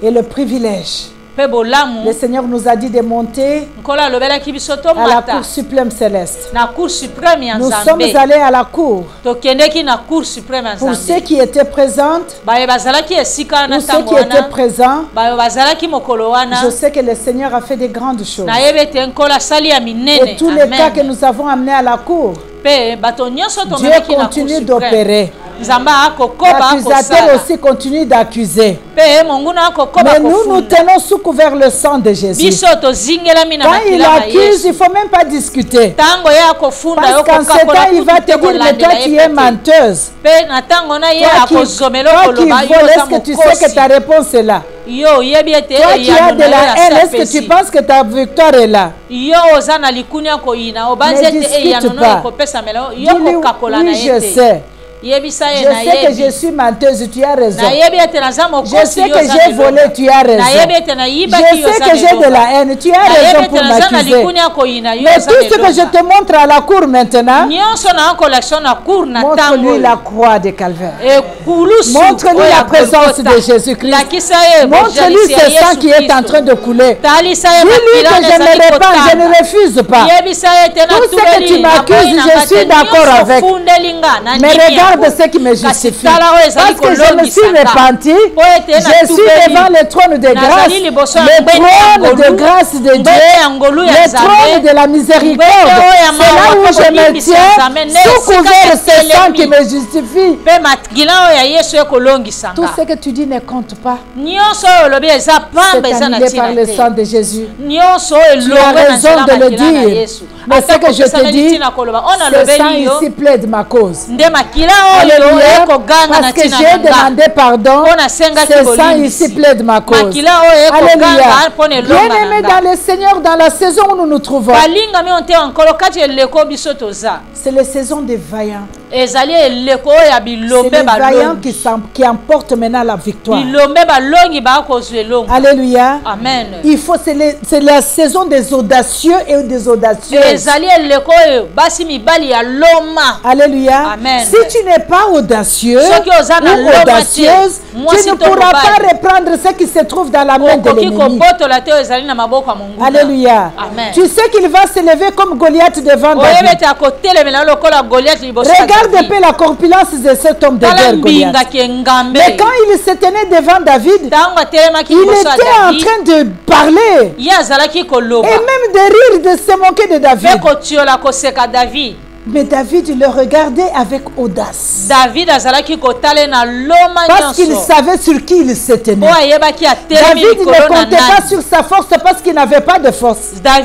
et le privilège. Le Seigneur nous a dit de monter à la cour suprême céleste. Nous sommes allés à la cour. Pour ceux qui étaient présents, pour ceux qui étaient présents, je sais que le Seigneur a fait de grandes choses. Et tous les cas que nous avons amenés à la cour, Dieu continue d'opérer. L'accusateur aussi continue d'accuser. Mais nous tenons sous couvert le sang de Jésus. Quand il accuse, il ne faut même pas discuter. Parce qu'en ce temps, il va te dire, mais toi tu es menteuse. Toi qui voles, est-ce que tu sais que ta réponse est là? Toi qui as de la haine, est-ce que tu penses que ta victoire est là? Ne discute pas. Dis-lui, oui, je sais. Je sais que je suis menteuse, tu as raison. Je sais que j'ai volé, tu as raison. Je sais que j'ai de la haine, tu as raison pour m'accuser. Mais tout ce que je te montre à la cour maintenant, montre-lui la croix de Calvaire. Montre-lui la présence de Jésus-Christ. Montre-lui ce sang qui est en train de couler. Dis-lui que je me répands, je ne refuse pas. Tout ce que tu m'accuses, je suis d'accord avec. Mais regarde de ce qui me justifie. Parce que je me suis repenti, je suis devant le trône de grâce, le trône de grâce de Dieu, le trône de la miséricorde. C'est là où je me tiens, sous couvert ce sang qui me justifie. Tout ce que tu dis ne compte pas. C'est annulé par le sang de Jésus. Tu as raison de le dire. Mais ce que je te dis, ce sang ici plaide ma cause. Alléluia, parce que j'ai demandé pardon, ce sang ici plaide ma cause. Alléluia. Bien-aimés dans le Seigneur, dans la saison où nous nous trouvons, c'est la saison des vaillants. C'est les vaillants qui emportent maintenant la victoire. Alléluia.
Amen.
Il faut, c'est la saison des audacieux et des audacieuses. Alléluia.
Amen.
Si tu n'es pas audacieux ou audacieuse, tu ne pourras pas reprendre ce qui se trouve dans la main de l'ennemi. Alléluia.
Amen.
Tu sais qu'il va se lever comme Goliath devant David. Regarde un peu la corpulence de cet homme de guerre Goliath. Mais quand il se tenait devant David, il était en train de parler et même de rire, de se moquer de David. Mais David le regardait avec audace. Parce qu'il savait sur qui il se tenait. David ne comptait pas sur sa force parce qu'il n'avait pas de force. Mais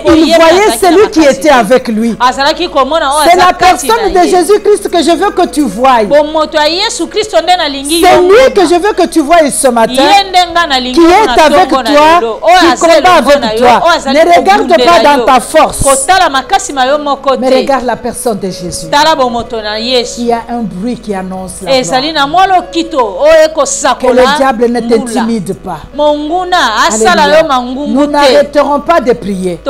il voyait celui qui était avec lui. C'est la personne de Jésus-Christ que je veux que tu voies. C'est lui que je veux que tu voies ce matin. Qui est avec toi, qui combat avec toi. Ne regarde pas dans ta force. Mais regarde la personne de Jésus. Il y a un bruit qui annonce la gloire. Que le diable ne t'intimide pas. Alléluia. Nous n'arrêterons pas de prier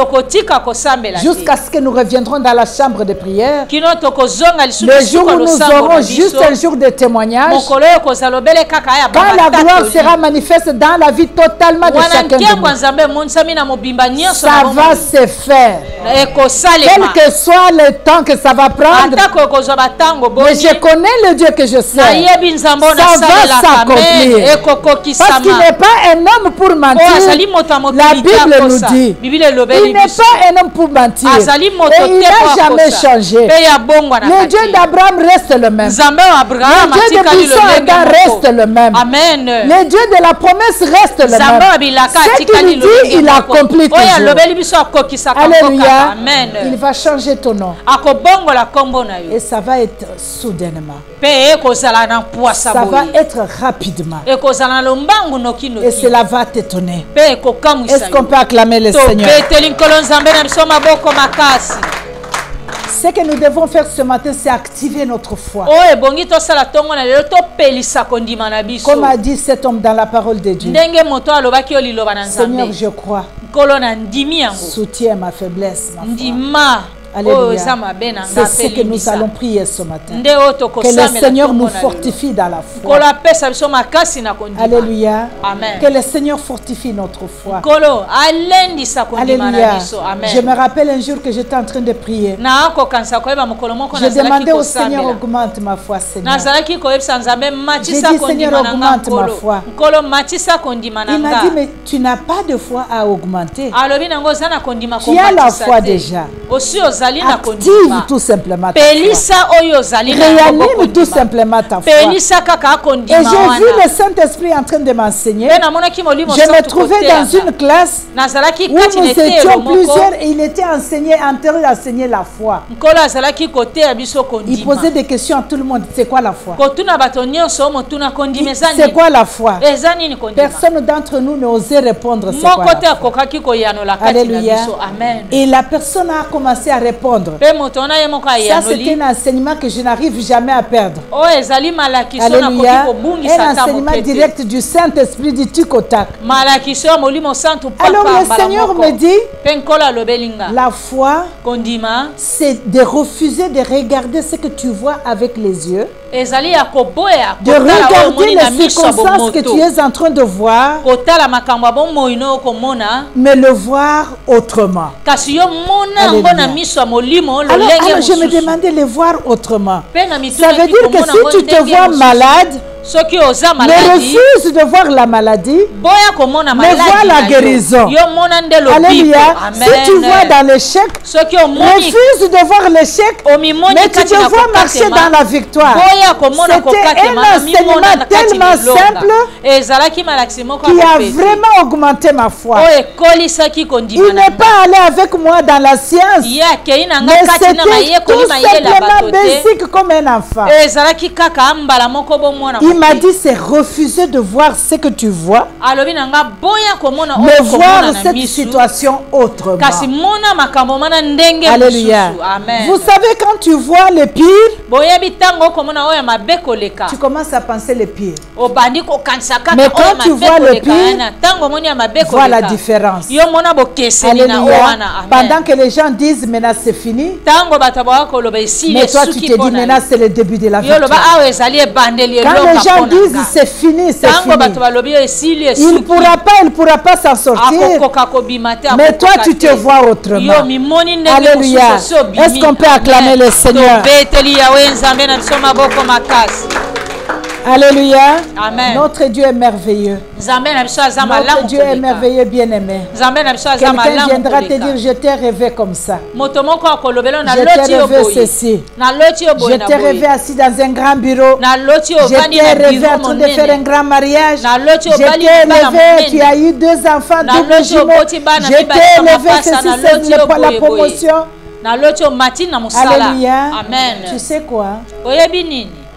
jusqu'à ce que nous reviendrons dans la chambre de prière. Le jour où nous aurons juste un jour de témoignage, quand la gloire sera manifeste dans la vie totalement de chacun de nous, ça va se faire. Quel que soit le temps que ça va prendre, mais je connais le Dieu que je sais. Ça va s'accomplir. Parce qu'il n'est pas un homme pour mentir. La Bible nous dit, il n'est pas un homme pour mentir. Et il n'a jamais changé. Le Dieu d'Abraham reste le même. Le Dieu de Buisson Adam reste le même. Le Dieu de la promesse reste le même. Ce qu'il dit, il accomplit toujours. Alléluia. Il va changer ton nom. Et ça va être soudainement. Ça va être rapidement. Et cela va t'étonner. Est-ce qu'on peut acclamer le Seigneur? Ce que nous devons faire ce matin, c'est activer notre foi. Comme a dit cet homme dans la parole de Dieu. Seigneur, je crois. Soutiens ma faiblesse, ma foi. Alléluia. C'est ce que nous allons prier ce matin. Que le Seigneur nous fortifie dans la foi. Alléluia.
Amen.
Que le Seigneur fortifie notre foi. Alléluia. Je me rappelle un jour que j'étais en train de prier. Je demandais au Seigneur, augmente ma foi, Seigneur. J'ai dit, Seigneur, augmente ma foi. Il m'a dit, mais tu n'as pas de foi à augmenter. Tu as la foi déjà. Active tout simplement ta foi. Réanime tout simplement ta foi. Et j'ai vu le Saint-Esprit en train de m'enseigner. Je me trouvais dans une classe où nous étions plusieurs et il était enseigné, en train d'enseigner la foi. Il posait des questions à tout le monde. C'est quoi la foi? C'est quoi la foi? Personne d'entre nous n'osait répondre c'est quoi la foi. Alléluia. Et la personne a commencé à répondre. Ça, c'est un enseignement que je n'arrive jamais à perdre. Alléluia. Un enseignement direct du Saint-Esprit du tic au tac. Alors le Seigneur me dit, la foi, c'est de refuser de regarder ce que tu vois avec les yeux, de regarder les circonstances que tu es en train de voir, mais le voir autrement. Alors je me demandais de les voir autrement. Ça veut dire que si tu te vois malade, ne refuse de voir la maladie, mais vois la guérison. Alléluia. Si tu vois dans l'échec, refuse de voir l'échec, mais tu te vois marcher dans la victoire. C'était un enseignement tellement simple qui a vraiment augmenté ma foi. Il n'est pas allé avec moi dans la science, mais c'était tout simplement basique comme un enfant. Il m'a dit, c'est refuser de voir ce que tu vois, mais voir cette situation autrement. Alléluia. Vous savez, quand tu vois le pire, tu commences à penser le pire. Mais quand tu vois le pire, vois la différence. Alléluia. Pendant que les gens disent, maintenant c'est fini, mais toi tu te dis, maintenant c'est le début de la victoire. Quand les gens disent c'est fini, c'est fini, il ne pourra pas s'en sortir, mais toi tu te vois autrement. Alléluia. Est-ce qu'on peut acclamer le Seigneur? Alléluia.
Amen.
Notre Dieu est merveilleux. Notre Dieu est merveilleux, bien-aimé. Quelqu'un viendra te dire, je t'ai rêvé comme ça. Je t'ai rêvé ceci. Je t'ai rêvé assis dans un grand bureau. Je t'ai rêvé en train de faire un grand mariage. Je t'ai élevé, tu as eu 2 enfants, double jumeaux. Je t'ai élevé, ceci, c'est la promotion. Alléluia.
Amen.
Tu sais quoi?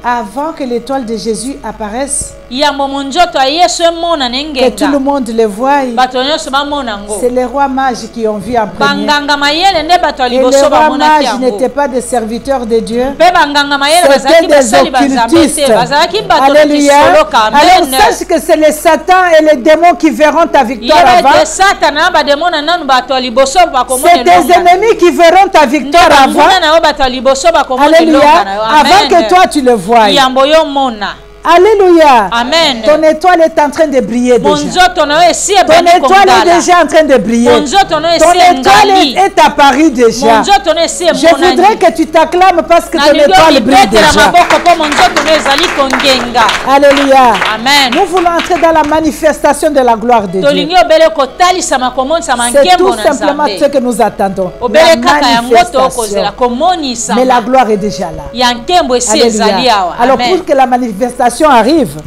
Avant que l'étoile de Jésus apparaisse, que tout le monde le voie, c'est les rois mages qui ont vu en premier. Et les rois mages n'étaient pas des serviteurs de Dieu, c'était des occultistes. Alléluia. Alors sache que c'est les satans et les démons qui verront ta victoire avant. C'est tes ennemis qui verront ta victoire avant. Alléluia. Avant que toi tu le vois. Alléluia.
Amen.
Ton étoile est en train de briller déjà. Ton étoile est déjà en train de briller. Ton étoile est apparue déjà. Je voudrais que tu t'acclames parce que ton étoile brille déjà. Alléluia.
Amen.
Nous voulons entrer dans la manifestation de la gloire de Dieu. C'est tout simplement ce que nous attendons. La manifestation. Mais la gloire est déjà là. Alléluia. Alors pour que la manifestation réalisation arrive,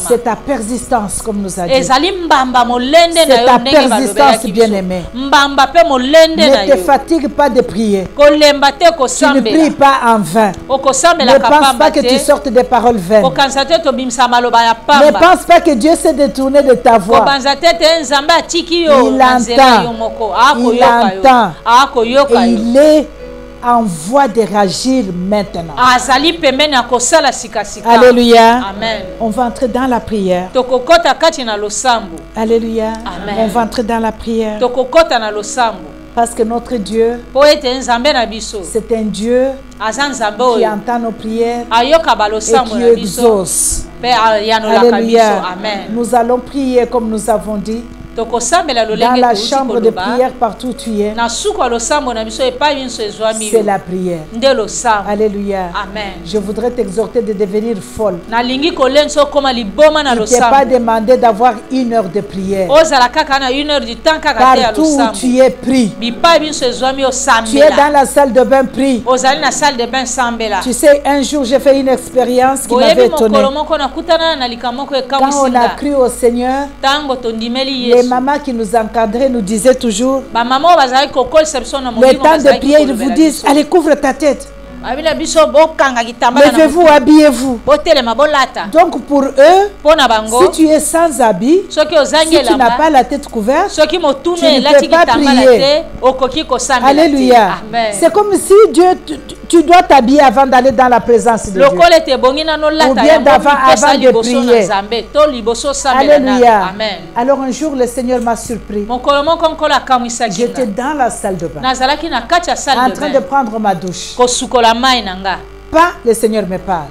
c'est ta persistance, comme nous a dit. C'est ta persistance, bien-aimée. Ne te fatigue pas de prier. Tu ne pries pas en vain. Ne pense pas que tu sortes des paroles vaines. Ne pense pas que Dieu s'est détourné de ta voix. Il entend. Et il est en voie de réagir maintenant. Alléluia. Amen. On va entrer dans la prière. Alléluia. Amen. On va entrer dans la prière. Parce que notre Dieu, c'est un Dieu qui entend nos prières et qui exauce. Alléluia. Amen. Nous allons prier comme nous avons dit. Dans la chambre de prière, partout où tu es, c'est la prière. Alléluia. Amen. Je voudrais t'exhorter de devenir folle. Il ne t'est pas demandé d'avoir 1 heure de prière. Partout où tu es, prie. Tu es dans la salle de bain, prie. Tu sais, un jour, j'ai fait une expérience qui m'avait étonné. Quand on a cru au Seigneur, les mamans qui nous encadraient nous disaient toujours, le temps de prière, ils vous disent, allez, couvre ta tête. Levez-vous, habillez-vous. Donc pour eux, si tu es sans habit, si tu n'as pas la tête couverte, tu ne peux pas prier. Alléluia. C'est comme si Dieu, tu dois t'habiller avant d'aller dans la présence de Dieu. Ou bien avant de prier. Alléluia. Alors un jour, le Seigneur m'a surpris. J'étais dans la salle de bain, en train de prendre ma douche. Pas, le Seigneur me parle.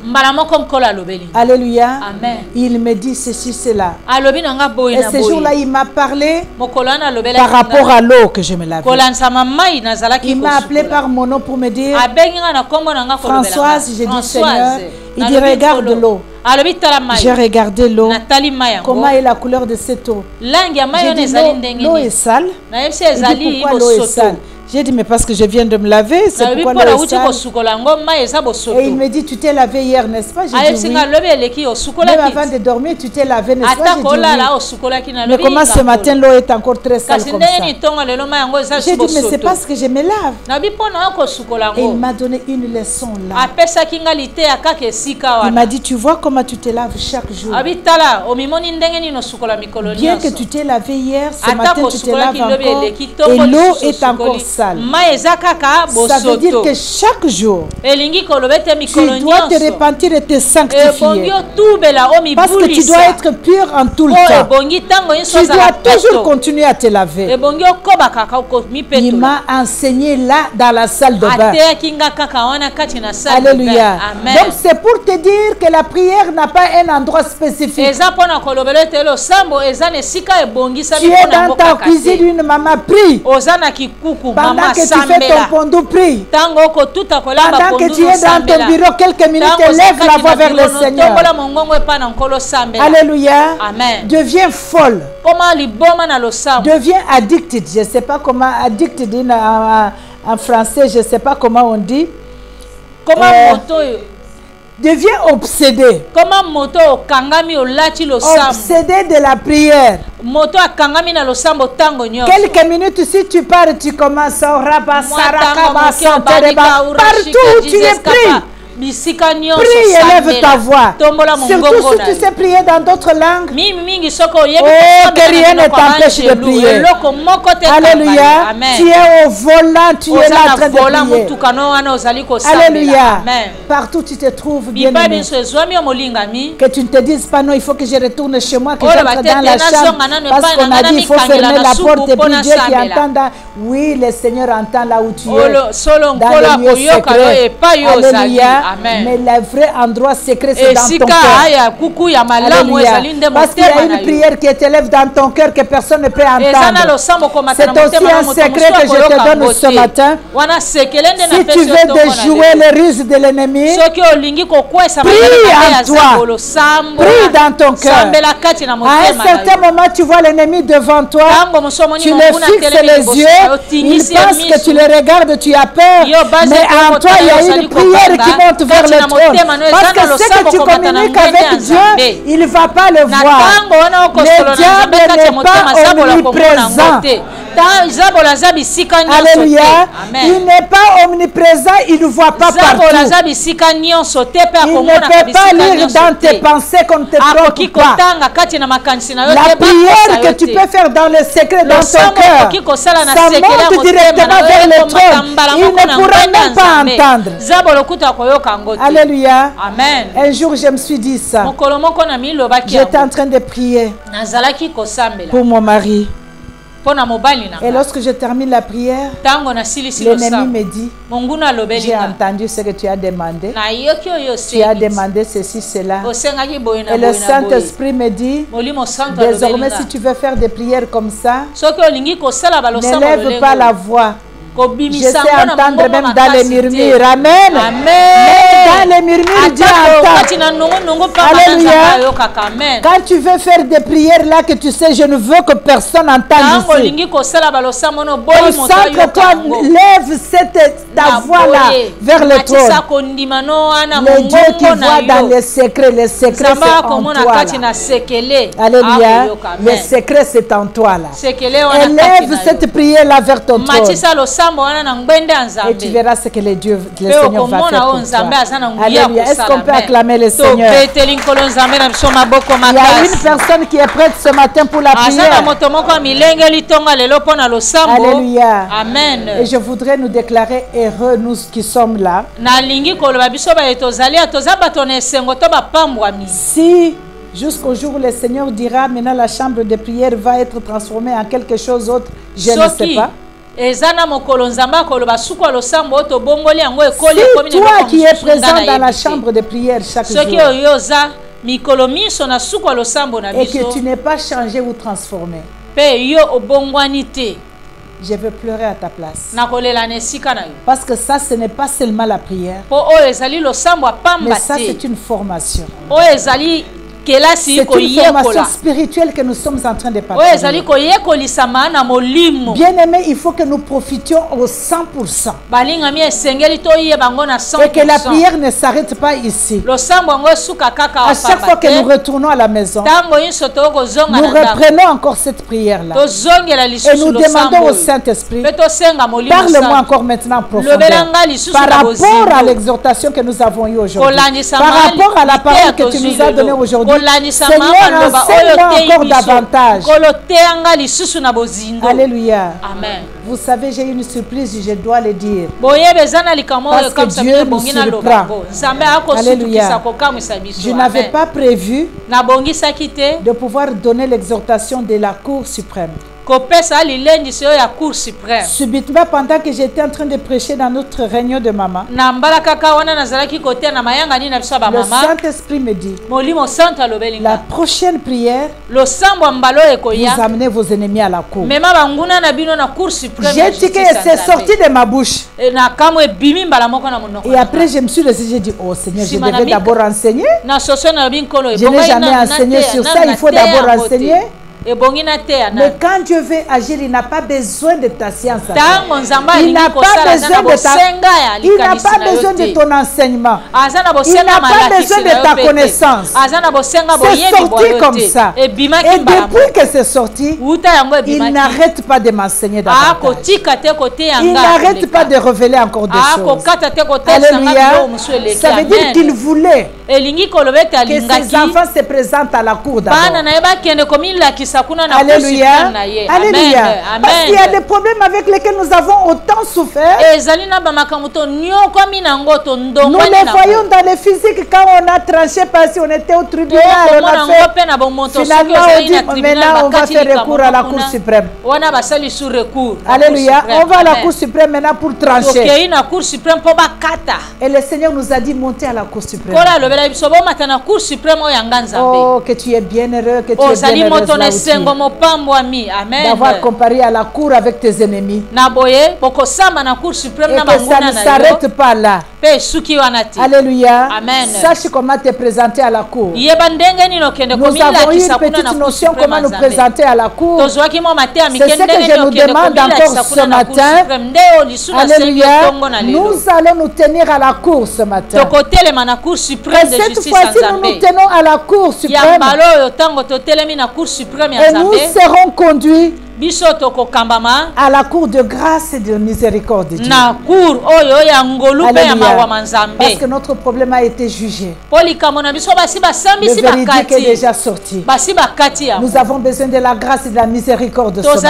Alléluia. Amen. Il me dit ceci, cela. Et ce jour-là, il m'a parlé par rapport à l'eau que je me lavais. Il m'a appelé par mon nom pour me dire, Françoise, j'ai dit Seigneur, il dit regarde l'eau. J'ai regardé l'eau. Comment est la couleur de cette eau? J'ai dit l'eau est sale. Il dit pourquoi l'eau est sale? J'ai dit, mais parce que je viens de me laver, c'est pourquoi l'eau est sale. Et il me dit, tu t'es lavé hier, n'est-ce pas? J'ai dit oui. Même avant de dormir, tu t'es lavé, n'est-ce pas? J'ai dit oui. Mais comment ce matin, l'eau est encore très sale comme ça? J'ai dit, mais c'est parce que je me lave. Et il m'a donné une leçon là. Il m'a dit, tu vois comment tu te laves chaque jour. Bien que tu t'es lavé hier, ce matin, tu te laves encore. Et l'eau est encore sale. Ça veut dire que chaque jour, tu dois te repentir et te sanctifier. Parce que tu dois être pur en tout le temps. Tu dois toujours continuer à te laver. Il m'a enseigné là dans la salle de bain. Alléluia. Donc c'est pour te dire que la prière n'a pas un endroit spécifique. Tu es dans ta cuisine, une maman prie. Pendant que tu fais ton pondou, prie. Pendant que tu es dans ton bureau, quelques minutes, lève la voix vers le Seigneur. Alléluia. Amen. Deviens folle. Deviens addicted. Je ne sais pas comment addicted en français, je ne sais pas comment on dit. Deviens obsédé. Obsédé de la prière. Quelques minutes, si tu pars, tu commences à partout où tu es pris. Prie, élève ta voix. Surtout si tu sais prier dans d'autres langues. Oh, que rien ne t'empêche de prier. Alléluia. Tu es au volant, tu es là en train de prier. Alléluia. Partout tu te trouves, bien aimé. Que tu ne te dises pas non, il faut que je retourne chez moi, que j'entre dans la chambre. Parce qu'on a dit il faut fermer la porte et puis Dieu qui entend. Oui, le Seigneur entend là où tu es. Dans le lieu secret. Alléluia. Amen. Mais le vrai endroit secret, c'est dans ton cœur. Parce qu'il y a une prière qui t'élève dans ton cœur que personne ne peut entendre. C'est aussi un secret que je te donne ce matin. Si tu veux déjouer les ruses de l'ennemi, prie en toi. Prie dans ton cœur. À un certain moment, tu vois l'ennemi devant toi. Tu le fixes les yeux. Il pense que tu le regardes, tu as peur. Mais en toi, il y a une prière qui monte monte vers le trône. Parce que ce que tu communiques avec Dieu, il ne va pas le voir. Le diable n'est pas omniprésent. Alléluia. Il n'est pas omniprésent, il ne voit pas partout. Il ne peut pas lire dans tes pensées qu'on ne te trompe pas. La prière que tu peux faire dans le secret, dans ton cœur, ça monte directement vers le trône. Il ne pourra même pas entendre. Alléluia.
Amen.
Un jour, je me suis dit ça. J'étais en train de prier pour mon mari. Et lorsque je termine la prière, l'ennemi me dit, j'ai entendu ce que tu as demandé. Tu as demandé ceci, cela. Et le Saint-Esprit me dit, désormais si tu veux faire des prières comme ça, n'élève pas la voix. Je sais entendre même dans les murmures. Amen. Amen. Même dans les murmures, Dieu entend. Alléluia. Quand tu veux faire des prières là que tu sais, je ne veux que personne entende ici. Concentre-toi, lève ta voix là vers le trône. Le Dieu qui voit dans les secrets c'est en toi là. Alléluia. Le secret c'est en toi là. Élève cette prière là vers ton trône. Et tu verras ce que le Seigneur va faire pour toi. Alléluia. Est-ce qu'on peut acclamer le Seigneur? Il y a une personne qui est prête ce matin pour la prière. Alléluia.
Amen.
Et je voudrais nous déclarer heureux, nous qui sommes là. Si jusqu'au jour où le Seigneur dira maintenant la chambre de prière va être transformée en quelque chose d'autre, je ne sais pas. Si toi qui es présent dans la chambre de prière chaque jour et que tu n'es pas changé ou transformé, je veux pleurer à ta place. Parce que ça, ce n'est pas seulement la prière, mais ça, c'est une formation. C'est une formation spirituelle que nous sommes en train de partager. Bien aimé, il faut que nous profitions au 100%. Et que la prière ne s'arrête pas ici. À chaque fois que nous retournons à la maison, nous reprenons encore cette prière-là. Et nous demandons au Saint-Esprit, parle-moi encore maintenant en profondeur. Par rapport à l'exhortation que nous avons eue aujourd'hui. Par rapport à la parole que tu nous as donnée aujourd'hui. Seigneur, enseigne-moi encore davantage. Alléluia. Amen. Vous savez, j'ai une surprise, je dois le dire. Parce que Dieu nous surprend. Alléluia. Je n'avais pas prévu de pouvoir donner l'exhortation de la Cour suprême. Subitement, pendant que j'étais en train de prêcher dans notre réunion de maman, le Saint-Esprit me dit, la prochaine prière, vous amenez vos ennemis à la cour. J'ai dit que c'est sorti de ma bouche. Et après, je me suis laissé, j'ai dit, oh Seigneur, je devais d'abord enseigner. Je n'ai jamais enseigné sur ça, il faut d'abord enseigner. Mais quand Dieu veut agir, il n'a pas besoin de ta science. Il n'a pas besoin de ton enseignement. Il n'a pas besoin de ta connaissance. C'est sorti comme ça. Et depuis que c'est sorti, il n'arrête pas de m'enseigner davantage. Il n'arrête pas de révéler encore des choses. Alléluia. Ça veut dire qu'il voulait que ses enfants se présentent à la cour d'abord. Alléluia. Alléluia. Parce qu'il y a des problèmes avec lesquels nous avons autant souffert. Nous les voyons dans le physique quand on a tranché parce qu'on était au tribunal. On a fait, finalement on dit maintenant on va faire recours à la Cour suprême. Alléluia. On va à la Cour suprême maintenant pour trancher. Et le Seigneur nous a dit monter à la Cour suprême. Oh, que tu es bien heureux, que tu es bien heureuse là aussi. D'avoir comparé à la cour avec tes ennemis. Et que ça ne s'arrête pas là. Alléluia.
Amen.
Sache comment te présenter à la cour. Nous avons eu une petite notion comment nous présenter à la cour. C'est ce que je nous demande encore ce matin. Alléluia. Nous allons nous tenir à la cour ce matin. Et cette fois-ci, nous nous tenons à la cour suprême. Et nous serons conduits à la cour de grâce et de miséricorde de Dieu. Alléluia. Parce que notre problème a été jugé. Le véridique est déjà sorti. Nous avons besoin de la grâce et de la miséricorde ce matin.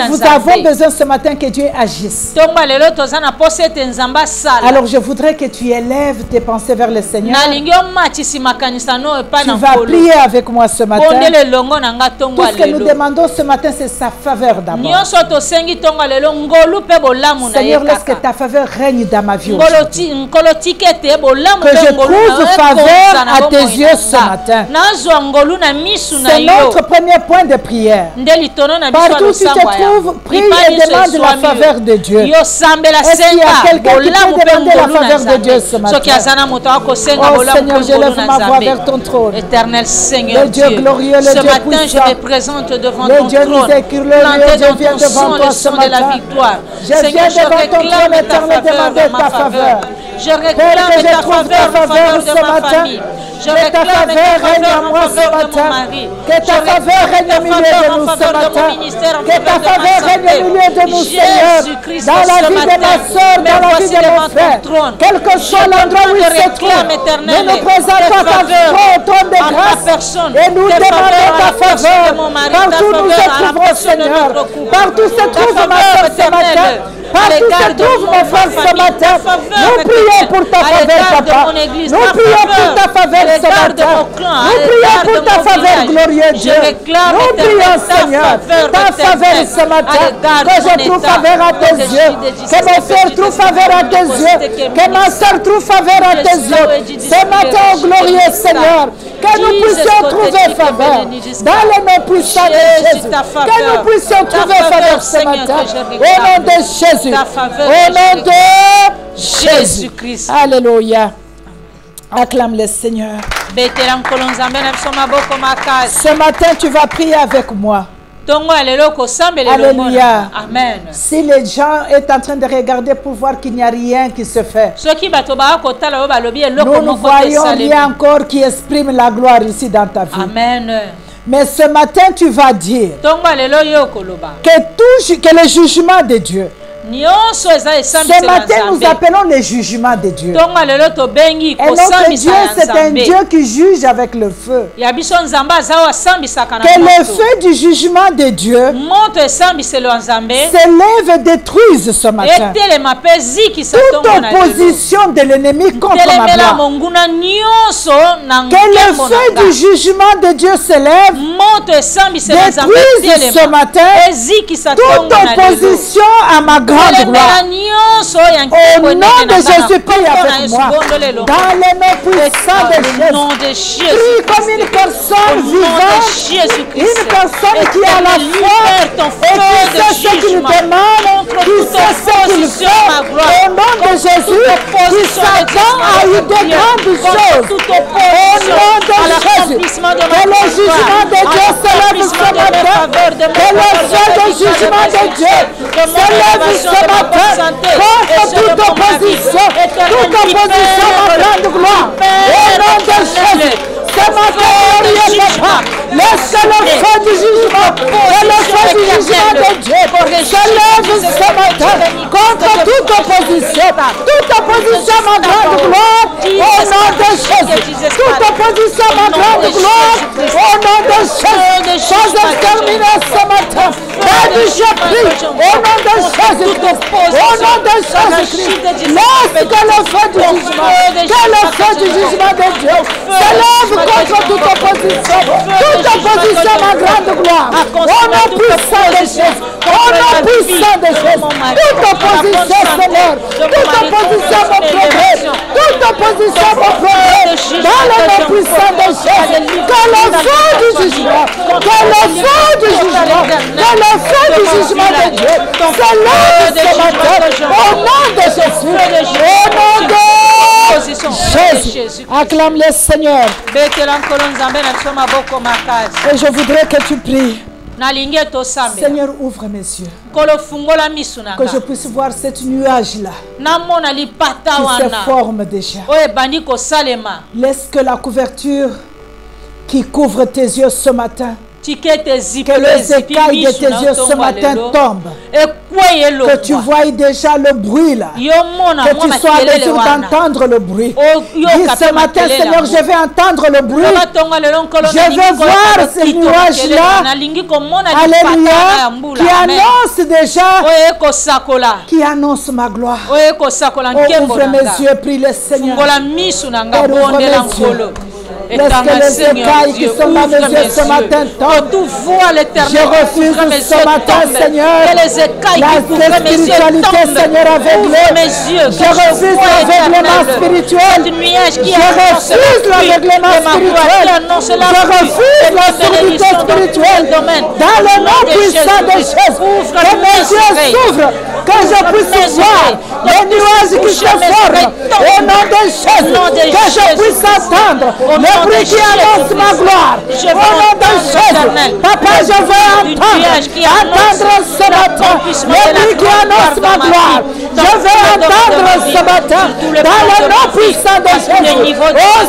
Nous avons besoin ce matin que Dieu agisse. Alors je voudrais que tu élèves tes pensées vers le Seigneur. Tu vas prier avec moi ce matin. Tout ce que nous demandons ce matin, c'est sa faveur d'abord. Seigneur, laisse que ta faveur règne dans ma vie aujourd'hui. Que je trouve faveur à tes yeux ce matin. C'est notre premier point de prière. Partout où tu te trouves, prie et demande la faveur de Dieu. Est-ce qu'il y a quelqu'un qui peut demander la faveur de Dieu ce matin? Oh Seigneur, je lève ma voix vers ton trône.
Éternel Seigneur
le Dieu glorieux, le
ce
Dieu
matin
puissant.
je me présente devant
Le
ton
Dieu
trône,
miséricordieux,
planté
je
dans
viens
ton
devant
sang
toi
le
ce
son de la
matin.
victoire.
Je
Seigneur,
viens devant ton trône,
réclame ta
éternel,
faveur
demander
dans ma
ta faveur.
Je
Père,
réclame
que je
ta
trouve ta
faveur
faveur
de
ce
ma
matin.
famille. Je
Que ta
réclame
faveur
ta
règne
faveur
en moi ce matin. Que ta faveur règne au milieu de nous ce matin. Que ta faveur règne au milieu de nous, Seigneur. Dans la vie de ma soeur, dans la vie de mon frère. Quel que soit l'endroit où il se trouve, nous nous présentons ta faveur au trône de grâce. Et nous demandons ta faveur. Partout nous se trouvons, Seigneur. Partout se trouve ma soeur ce matin. Partout se trouve mon frère ce matin. Nous prions pour ta faveur, papa. Nous prions pour ta faveur ce matin. Nous prions pour ta faveur, glorieux Dieu. Nous prions, Seigneur, ta faveur ce matin. Que je trouve faveur à tes yeux. Que mon frère trouve faveur à tes yeux. Que ma soeur trouve faveur à tes yeux. Ce matin, oh glorieux Seigneur, que nous puissions trouver faveur dans le nom puissant de Jésus. Que nous puissions trouver faveur ce matin. Au nom de Jésus. Au nom de Jésus-Christ. Alléluia. Acclame le Seigneur. Ce matin, tu vas prier avec moi. Alléluia.
Amen.
Si les gens sont en train de regarder pour voir qu'il n'y a rien qui se fait, nous voyons rien encore qui exprime la gloire ici dans ta vie.
Amen.
Mais ce matin, tu vas dire que le jugement de Dieu. Ce matin, nous appelons le jugement de Dieu. Et notre Dieu, c'est un Dieu qui juge avec le feu. Que le feu du jugement de Dieu s'élève et détruise ce matin toute opposition de l'ennemi contre ma gloire. Que le feu du jugement de Dieu s'élève, détruise ce matin toute opposition à ma gloire. Au nom de Jésus, prie avec moi. Dans le nom puissant de Jésus. Prie comme une personne vivante. Une personne qui a la foi et qui sait ce qu'il demande, qui sait ce qu'il fait. Au nom de Jésus, qui s'attend à eu de grandes choses. Au nom de Jésus. Que le jugement de Dieu s'élève ce matin. Que le feu du jugement de Dieu s'élève ce matin contre toute opposition, ma grande gloire. Au nom de Jésus, ce matin, glorieux papa, laisse le feu du jugement et le feu du jugement de Dieu s'élève ce matin contre toute opposition, ma grande gloire. Au nom de Jésus, toute opposition, ma grande gloire. Au nom de Jésus, sans exterminer ce matin. Baby, je prie au nom de Jésus-Christ. Au nom de Jésus-Christ, laisse que le feu du jugement, de Dieu s'élève contre toute opposition, ma grande gloire. Au nom puissant de Jésus, toute opposition, Seigneur, toute opposition, mon progrès, dans le nom puissant de Jésus, que le feu du jugement, Que le feu du jugement de Dieu se lève ce matin au nom de Jésus. Au nom de Jésus. Acclame le Seigneur. Et je voudrais que tu pries. Seigneur, ouvre mes yeux. Que je puisse voir cette nuage-là qui se forme déjà. Laisse que la couverture qui couvre tes yeux ce matin, que les écailles de tes yeux ce matin tombent. Que tu vois déjà le bruit là. Que tu sois en mesure d'entendre le bruit. Dis ce matin, Seigneur, je vais entendre le bruit. Je vais voir ces nuages-là. Alléluia. Qui annonce déjà. Qui annonce ma gloire. Ouvre mes yeux, prie le Seigneur. Ouvre mes yeux. Laisse que les écailles qui sont dans mes yeux ce matin tombent. Je refuse ce matin, Seigneur, la spiritualité, Seigneur, aveuglée. Je refuse l'aveuglement spirituel. Je refuse l'aveuglement spirituel. Je refuse la surdité spirituelle. Dans le nom puissant de Jésus, que mes yeux s'ouvrent, que je puisse voir les nuages qui se forment. Au nom de Jésus, que je puisse entendre le bruit qui annonce ma gloire. Au nom de Jésus, Papa, je veux entendre ce matin le bruit qui annonce ma gloire. Je veux entendre ce matin dans le nom puissant de Jésus. Oh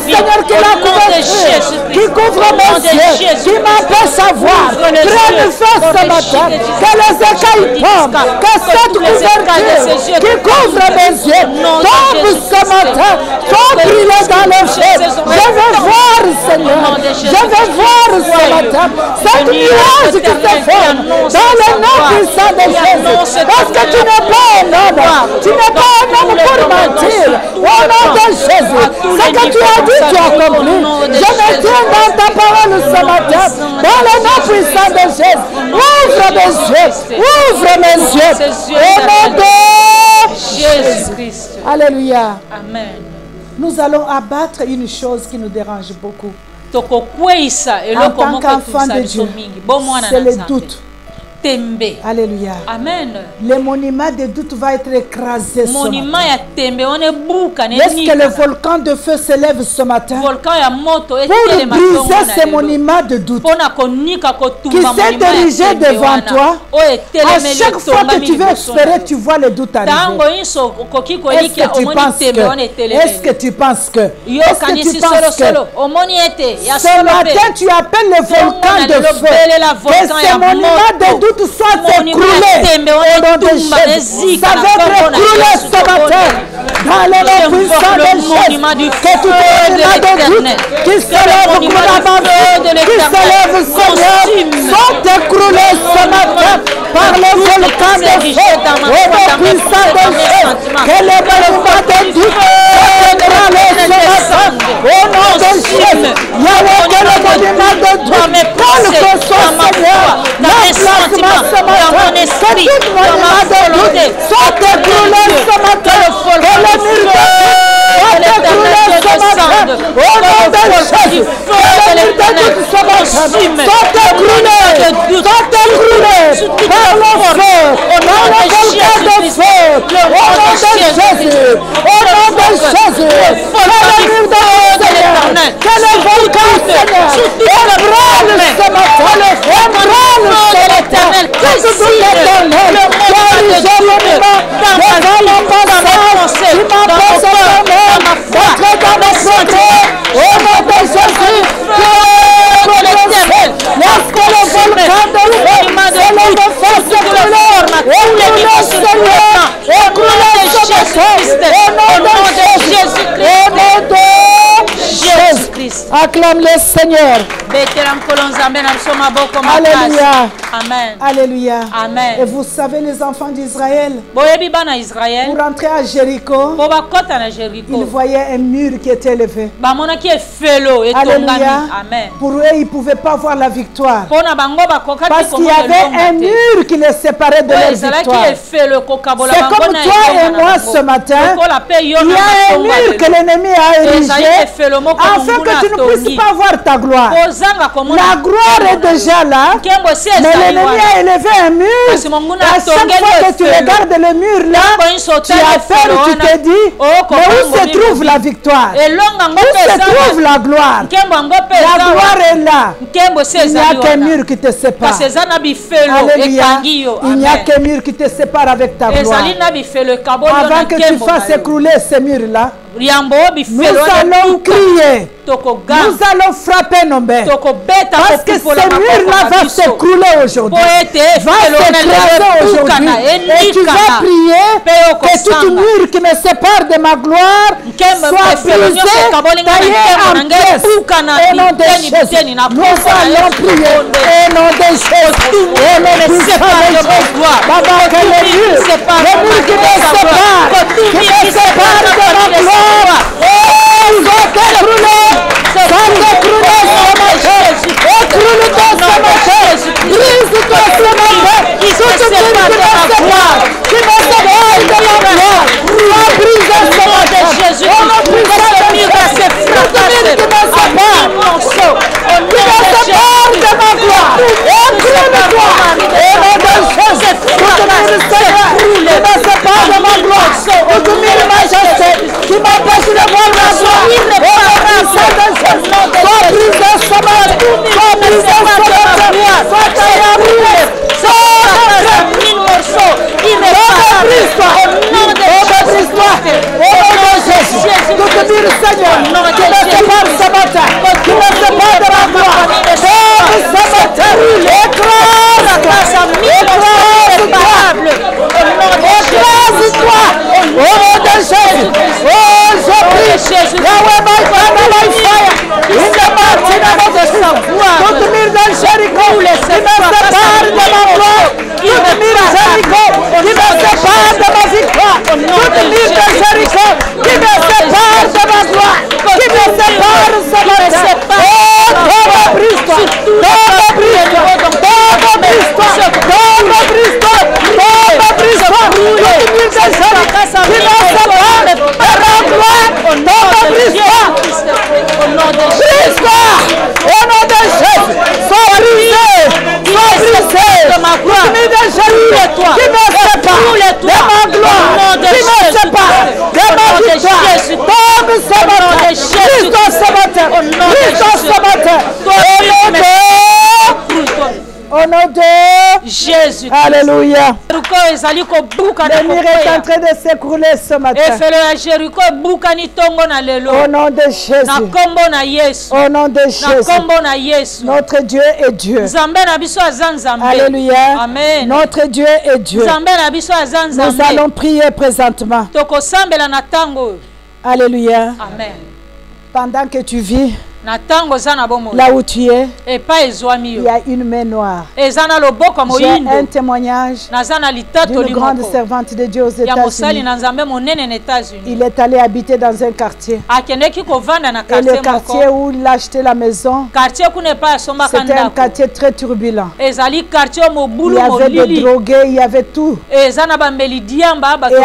Seigneur, que la couverture qui couvre mes yeux, qui m'empêche à voir, prenne feu ce matin, que les écailles tombent, que cette couverture qui couvre mes yeux tombe ce matin, tombe brûler dans le feu. Je veux voir, Seigneur, je veux voir ce matin cette nuage qui se forme dans le nom puissant de Jésus. Parce que tu n'es pas un homme, tu n'es pas un homme pour mentir. Au nom de Jésus, ce que tu as dit, tu as accompli. Je me tiens dans ta parole ce matin, dans le nom puissant de Jésus. Ouvre mes yeux, ouvre mes yeux. Au nom de Jésus-Christ. Alléluia.
Amen.
Nous allons abattre une chose qui nous dérange beaucoup. En tant qu'enfant de Dieu, c'est le doute. Alléluia.
Amen.
Le monument de doute va être écrasé ce matin.
Est-ce
que le volcan de feu se lève ce matin pour briser ce monument de doute qui s'est dirigé devant toi? À chaque fois que tu veux espérer, tu vois le doute arriver. Est-ce que tu penses que ce matin tu appelles le volcan de feu, que ce monument de doute soit écroulé au nom de Jésus. Ça va être écroulé ce matin dans le nom puissant de Jésus. Que tout monument de doute qui se lève qui se lève Seigneur soit écroulé ce matin par le volcan de feu au nom puissant de Jésus. Que le monument de doute soit écroulé ce matin au nom de Jésus. Yahweh, que le monument de doute, quel que soit Seigneur, l'emplacement ce matin, que tout monument de doute soit écroulé ce matin, que le mur de doute soit écroulé ce matin, au nom de Jésus, que le mur de doute ce matin soit écroulé par le feu, par le volcan de feu, au nom de Jésus, au nom de Jésus, que le mur de doute, Seigneur, que le volcan, Seigneur, ébranle ce matin, ébranle ce matin, que tout l'éternel, qui a érigé le monument devant mon passage, qui m'empêche à moi d'entrer dans mes progrès, au nom de Jésus, lorsque le volcan de feu se lève face à l'heure, écoulez Seigneur, écoulez ce matin, au nom de Jésus, au nom de Jésus-Christ. Acclame le Seigneur. Alléluia.
Amen.
Alléluia.
Amen.
Et vous savez, les enfants d'Israël, pour entrer à Jéricho, ils voyaient un mur qui était élevé. Alléluia.
Amen.
Pour eux, ils ne pouvaient pas voir la victoire. Parce qu'il y avait un mur qui les séparait de la victoire. C'est comme toi et moi ce matin. Il y a un mur que l'ennemi a érigé afin que tu ne puisses pas voir ta gloire. La gloire est déjà là. Mais l'ennemi a élevé un mur. À chaque fois que tu regardes le mur là, tu as peur, tu te dis, mais où se trouve la victoire? Où se trouve la gloire? La gloire est là. Il n'y a qu'un mur qui te sépare. Alléluia. Il n'y a qu'un mur qui te sépare avec ta gloire. Avant que tu fasses écrouler ce mur-là, nous allons crier. Nous allons frapper nos mains. Parce que ce mur-là va s'écrouler aujourd'hui. Va s'écraser aujourd'hui. Et tu vas prier que tout mur qui me sépare de ma gloire soit brisé, taillé en pièces. Au nom de Jésus. Nous allons prier. Au nom de Jésus. Au nom de Jésus. Papa, que le mur qui me sépare de ma gloire, il va t'écrouler. Ça t'écrouler sur ma chaise. Écroule-toi sur ma chaise. Brise-toi sur ma chaise. Tout mur qui me sépare de ma gloire, va briser sur ma chaise. Au nom de Jésus. Tout mur qui me sépare de ma gloire, écroule-toi. Au nom de Jésus. Tout mur Seigneur qui me sépare de ma gloire. Tout mur majesté qui m'empêche de voir ma gloire. Au nom de Jésus. Sois brisé sur ma chaise. Sois brisé sur ma gloire. Sois taillé en pièces. Brise-toi. Brise-toi. Au nom de Jésus. Tout mur Seigneur qui me sépare ce matin. Qui me sépare de ma gloire. Tombe ce matin. Écrase-toi. Écrase-toi. Au nom de Jésus. Oh, je prie. Yahweh, my Father, my fire. In the mighty name of Jesus. Tout mur de Jéricho qui me sépare de ma gloire. Tout mur de Jéricho qui me sépare de ma victoire. Tout mur de Jéricho qui me sépare de ma gloire. Qui me sépare ce matin. Oh, tombe, brise-toi. Tombe, brise-toi. Tombe, brise-toi. Tombe, brise-toi. Tombe, brise-toi. Tout mur de Jéricho qui me sépare de ma gloire. Tombe, brise-toi. Brise-toi. Au nom de Jésus. Sois brisé. Sois brisé. Tout mur de Jéricho qui me sépare de ma gloire. Qui me sépare de ma victoire. Tombe ce matin. Brise-toi ce matin. Brise-toi ce matin. Au nom de
Jésus.
Alléluia. Le mur est en train de s'écrouler ce matin. Au nom de Jésus. Au nom de Jésus. Notre Dieu est Dieu. Alléluia.
Amen.
Notre Dieu est Dieu. Nous allons prier présentement. Alléluia.
Amen.
Pendant que tu vis, là où tu es, il y a une main noire. J'ai un témoignage d'une grande servante de Dieu aux États-Unis. Il est allé habiter dans un quartier. Et le quartier où il a acheté la maison, c'était un quartier très turbulent. Il y avait des drogués, il y avait tout. Et à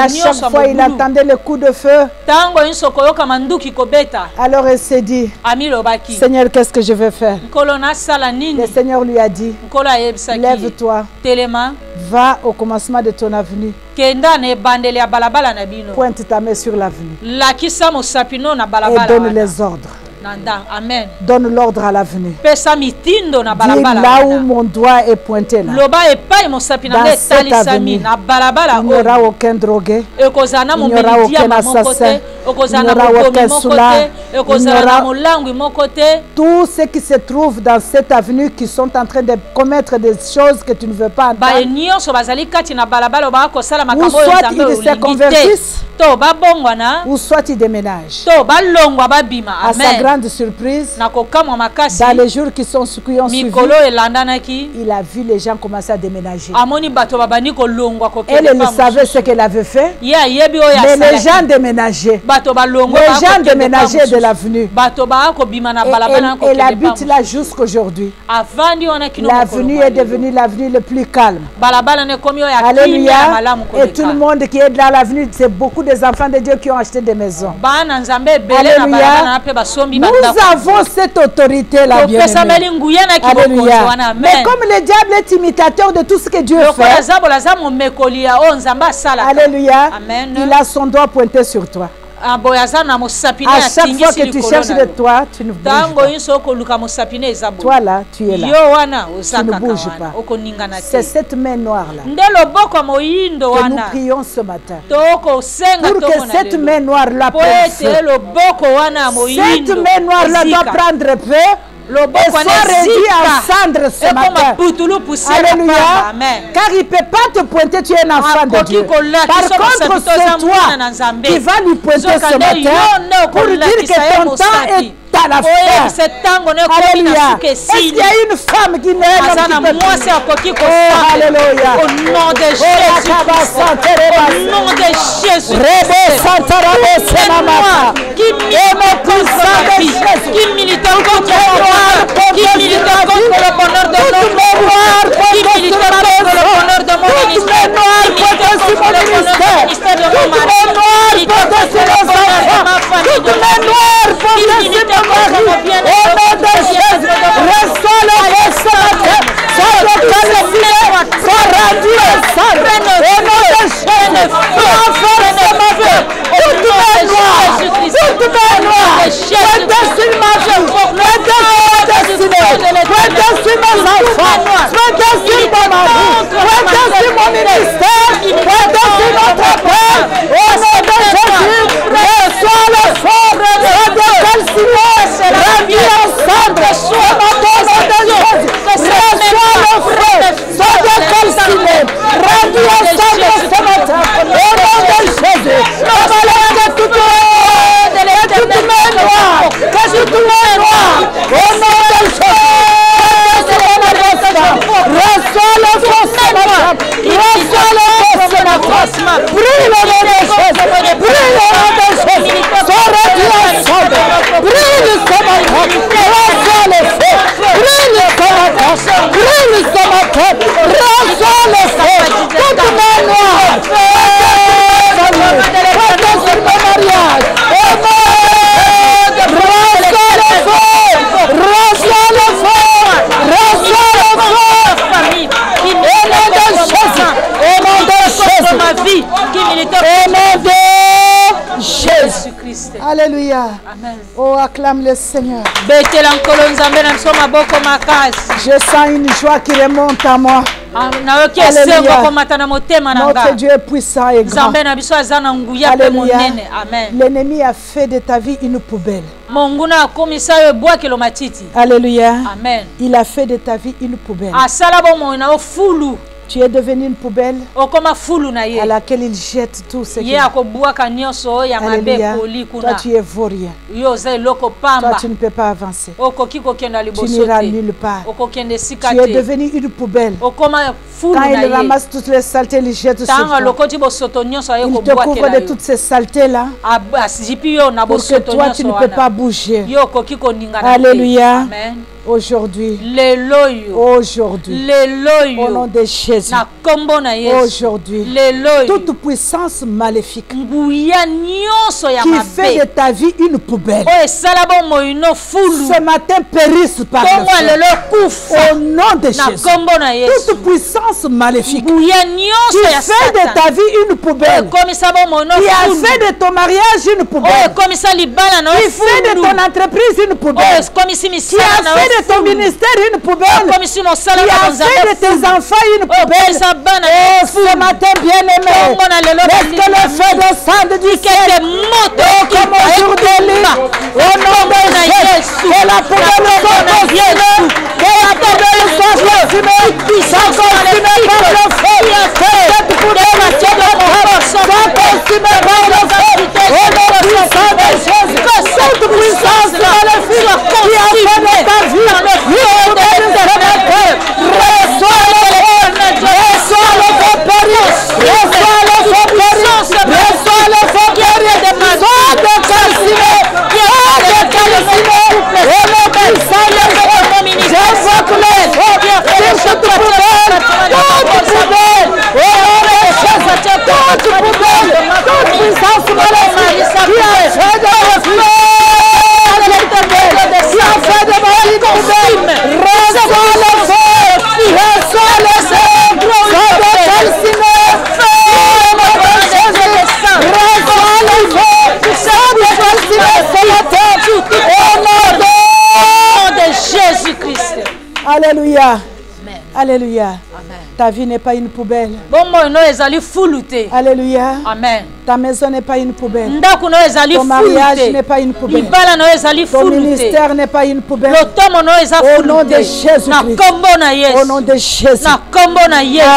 chaque fois, il attendait le coup de feu. Alors il s'est dit, Seigneur, qu'est-ce que je vais faire? Le Seigneur lui a dit, lève-toi, va au commencement de ton avenue. Pointe ta main sur l'avenue et donne les ordres.
Amen.
Donne l'ordre à l'avenue. Dis là où mon doigt est pointé là. Dans cette avenue, il n'y aura aucun drogué, il n'y aura aucun assassin, il n'y aura aucun soulard, il n'y aura tout ce qui se trouve dans cette avenue qui sont en train de commettre des choses que tu ne veux pas entendre. Ou soit ils se convertissent, ou soit ils déménagent. À sa grande surprise, dans les jours qui ont suivi, il a vu les gens commencer à déménager. Elle savait ce qu'elle avait fait, mais les gens déménageaient. Les gens déménagés de l'avenue. Et elle habite là jusqu'aujourd'hui. L'avenue est devenue l'avenue le plus calme. Alléluia. Et tout le monde qui est dans l'avenue, c'est beaucoup des enfants de Dieu qui ont acheté des maisons. Alléluia. Nous avons cette autorité-là, bien-aimés. Alléluia. Mais comme le diable est imitateur de tout ce que Dieu fait, alléluia, il a son doigt pointé sur toi. À chaque fois que tu cherches de toi, tu ne bouges pas. Toi là, tu es là. Tu ne bouges pas. C'est cette main noire-là que nous prions ce matin. Pour que cette main noire-là prenne feu. Cette main noire-là doit prendre feu. Et soit réduit en cendres ce matin. Alléluia. Car il ne peut pas te pointer, tu es un enfant de Dieu. Par contre, c'est toi qui vas lui pointer ce matin pour dire que ton temps est à la fin. Alléluia. Est-ce qu'il y a une femme qui n'est pas alléluia.
Au nom de Jésus. Au nom de Jésus. Qui milite contre qui milite contre le bonheur de notre monde, qui milite contre le bonheur de mon ministère, qui milite contre le bonheur du ministère de mon mari, qui milite contre le bonheur de ma famille, qui milite contre mon bien-être, au nom de Jésus, reçois le ressort, sois rendu au sang, au nom de Jésus, renforce ma vie, toute ma gloire, toute ma gloire, sur ma vie, sur mes enfants, sur mon mari, sur mon ministère, sur notre Père, au nom de Jésus, reçois le feu, réunis ensemble, au nom de Jésus, reçois le feu, sois décalciné, réunis ensemble ce matin, au nom de Jésus, que toutes mes lois, au nom de Jésus, reçois le feu ce matin, reçois le feu ce matin, brille le nom de Jésus, brille le nom de Jésus, sois réduit ensemble, brille ce matin, reçois le feu, brille ce matin, brille ce matin, reçois le feu, toutes mes noirs, prêtez sur mon mariage, reçois le feu, reçois le feu, reçois le feu, au nom de Jésus, au nom de Jésus, ma vie, au nom de Jésus-Christ. Alléluia. Amen. Oh, acclame le Seigneur. Je sens une joie qui remonte à moi. Notre Dieu est puissant et grand. Alléluia. L'ennemi a fait de ta vie une poubelle. Alléluia. Amen. Il a fait de ta vie une poubelle. Tu es devenu une poubelle à laquelle il jette tout ce qu'il a. Alléluia. Toi, tu es vaurien. Toi, tu ne peux pas avancer. Tu n'iras nulle part. Tu es devenu une poubelle. Quand il ramasse toutes les saletés, il jette sur toi. Il te couvre de toutes ces saletés-là pour que toi, tu ne peux pas bouger. Alléluia. Amen. Aujourd'hui, au nom de Jésus, aujourd'hui, toute puissance maléfique qui fait de ta vie une poubelle, ce matin périsse par le feu. Au nom de Jésus, toute puissance maléfique qui fait de ta vie une poubelle, qui a fait de ton mariage une poubelle, qui fait de ton entreprise une poubelle, qui a fait de ton ministère une poubelle, qui a fait de tes enfants une poubelle. Oh, ce matin bien-aimé, laisse que le feu descende du ciel, comme au jour de l'île, au nom de Jésus, que la poubelle soit consumée, que la poubelle soit consumée, soit consumée par le feu, cette poubelle soit consumée par le feu, au nom puissant de Jésus, que cette puissance maléfique qui a fait de ta vie, reçois le feu, reçois le feu périr, reçois le feu périr, reçois le feu périr, sois
toute poubelle, toute puissance maléfique qui a fait de ma qui a fait de ma vie poubelle, reçois le feu, reçois le feu, sois de calciné, reçois le feu, sois de calciné ce matin, au nom de Jésus-Christ. Alléluia. Alléluia.
Amen.
Ta vie n'est pas une poubelle.
Alléluia.
Amen. Ta maison n'est pas une poubelle.
Ton
mariage n'est pas une poubelle. Ton ministère n'est pas une poubelle. Au nom de Jésus-Christ. Au nom de Jésus.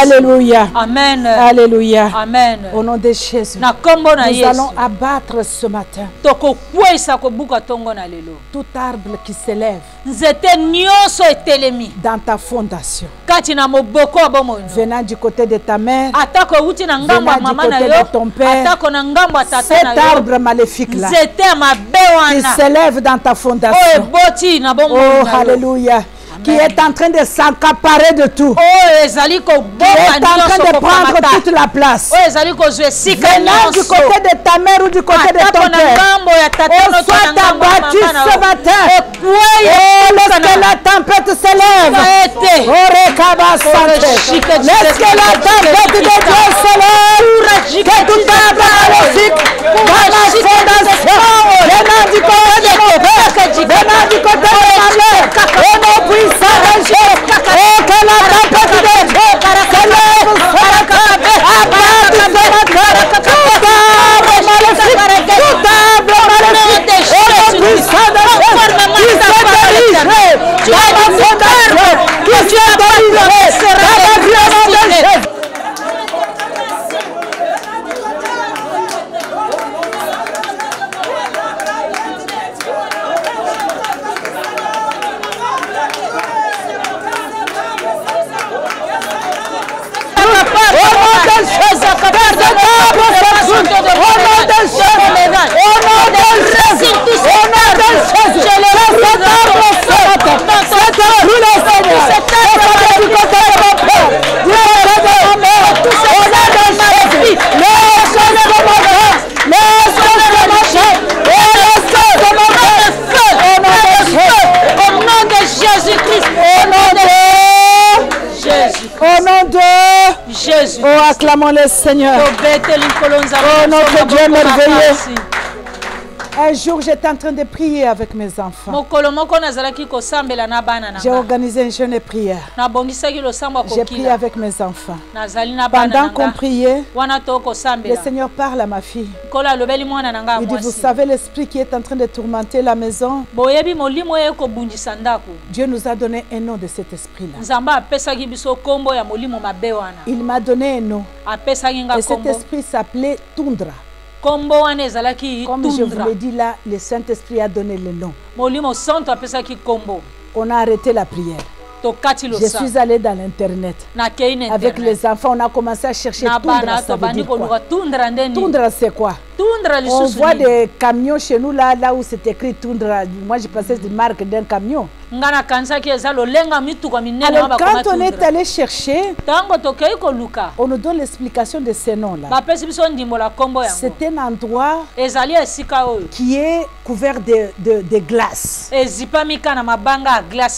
Alléluia.
Amen.
Alléluia.
Amen.
Au nom de Jésus. Nous allons abattre ce matin tout arbre qui s'élève dans ta fondation. Venant du côté de ta mère, venant du côté de ton père, cet arbre maléfique là qui s'élève dans ta fondation. Oh, alléluia. Qui est en train de s'accaparer de tout. Qui est en train de prendre toute la place. Venant du côté de ta mère ou du côté de ton père. Oh, soit abattu ce matin. Oh, lorsque la tempête s'élève. Laisse que la tempête de Dieu s'élève. Que tout arbre maléfique dans ma fondation. Venant du côté de mon père. Venant du côté de ma mère. Oh, non, puissant de Dieu. Oh, que la tempête de Dieu s'élève sur la table. Abattu ce matin. Tout arbre maléfique. Tout arbre maléfique. Oh, non, puissant de Dieu. Qui s'est dirigé dans ma fondation. Qui s'est dirigé dans ma vie au nom de Jésus. Au nom de Jésus. Oh, acclamons le Seigneur. Oh, notre Dieu merveilleux. Un jour, j'étais en train de prier avec mes enfants. J'ai organisé un jeûne et prière. J'ai prié avec mes enfants. Pendant qu'on priait, le Seigneur parle à ma fille. Il dit, vous savez l'esprit qui est en train de tourmenter la maison? Dieu nous a donné un nom de cet esprit-là. Il m'a donné un nom. Et cet esprit s'appelait Tundra. Comme je vous l'ai dit là, le Saint-Esprit a donné le nom. On a arrêté la prière. Je suis allée dans l'internet. Avec les enfants, on a commencé à chercher Tundra. Ça veut dire quoi? Tundra, c'est quoi? On voit des camions chez nous là où c'est écrit Tundra. Moi, je pensais des marques d'un camion. Alors, quand on est allé chercher, on nous donne l'explication de ces noms-là. C'est un endroit qui est couvert de glace.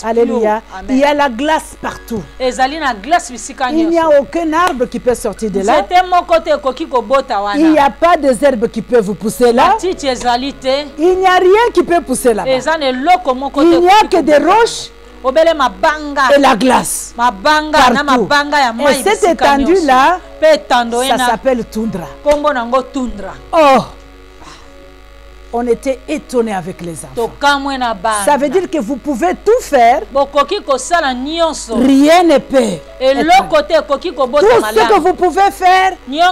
Alléluia. Il y a la glace partout. Il n'y a aucun arbre qui peut sortir de là. Il n'y a pas de herbes qui peuvent pousser là. Il n'y a rien qui peut pousser là. Il n'y a que des roches et la glace partout. Et cette étendue là, ça s'appelle Tundra. Oh, on était étonnés avec les enfants. Ça veut dire que vous pouvez tout faire, rien ne peut. Tout ce que vous pouvez faire, il n'y a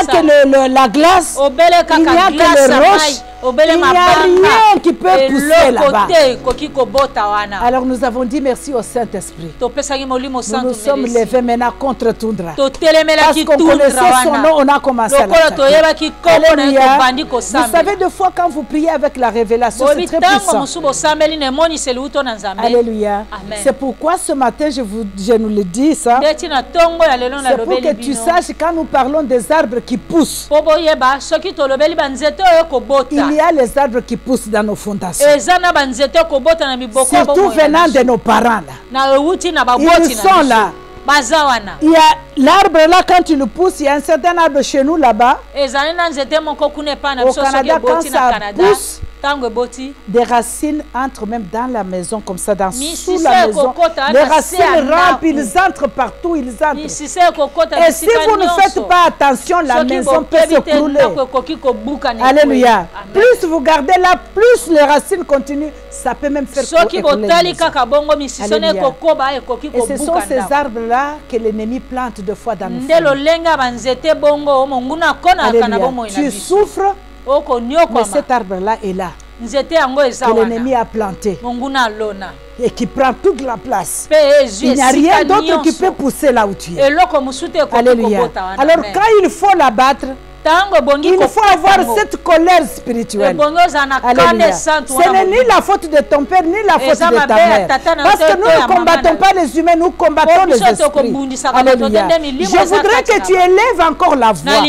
que la glace, il n'y a que les roches, il n'y a rien qui peut pousser là-bas. Alors nous avons dit merci au Saint-Esprit. Nous nous sommes levés maintenant contre Tundra. Parce qu'on connaissait son nom, on a commencé à l'attaquer. Vous savez, des fois fois, quand vous priez avec la révélation, c'est très puissant. Alléluia. C'est pourquoi ce matin, je nous le dis ça. C'est pour que tu saches, quand nous parlons des arbres qui poussent, il y a les arbres qui poussent dans nos fondations. Surtout venant de nos parents. Là. Ils sont là. Il y a l'arbre là, quand tu le pousses, il y a un certain arbre chez nous là-bas. Au Canada, quand ça pousse, des racines entrent même dans la maison, comme ça, sous la maison. Les racines rampent, ils entrent partout, ils entrent. Et si vous ne faites pas attention, la maison peut s'écrouler. Alléluia. Plus vous gardez là, plus les racines continuent, ça peut même faire écrouler. Et ce sont ces arbres-là que l'ennemi plante deux fois dans nos familles. Tu souffres, mais cet arbre-là est là, que l'ennemi a planté et qui prend toute la place. Il n'y a rien d'autre qui peut pousser là où tu es. Alléluia. Alors quand il faut l'abattre, il faut avoir cette colère spirituelle. Alléluia. Ce n'est ni la faute de ton père, ni la faute de ta mère. Parce que nous ne combattons pas les humains, nous combattons les esprits. Alléluia. Je voudrais que tu élèves encore la voix.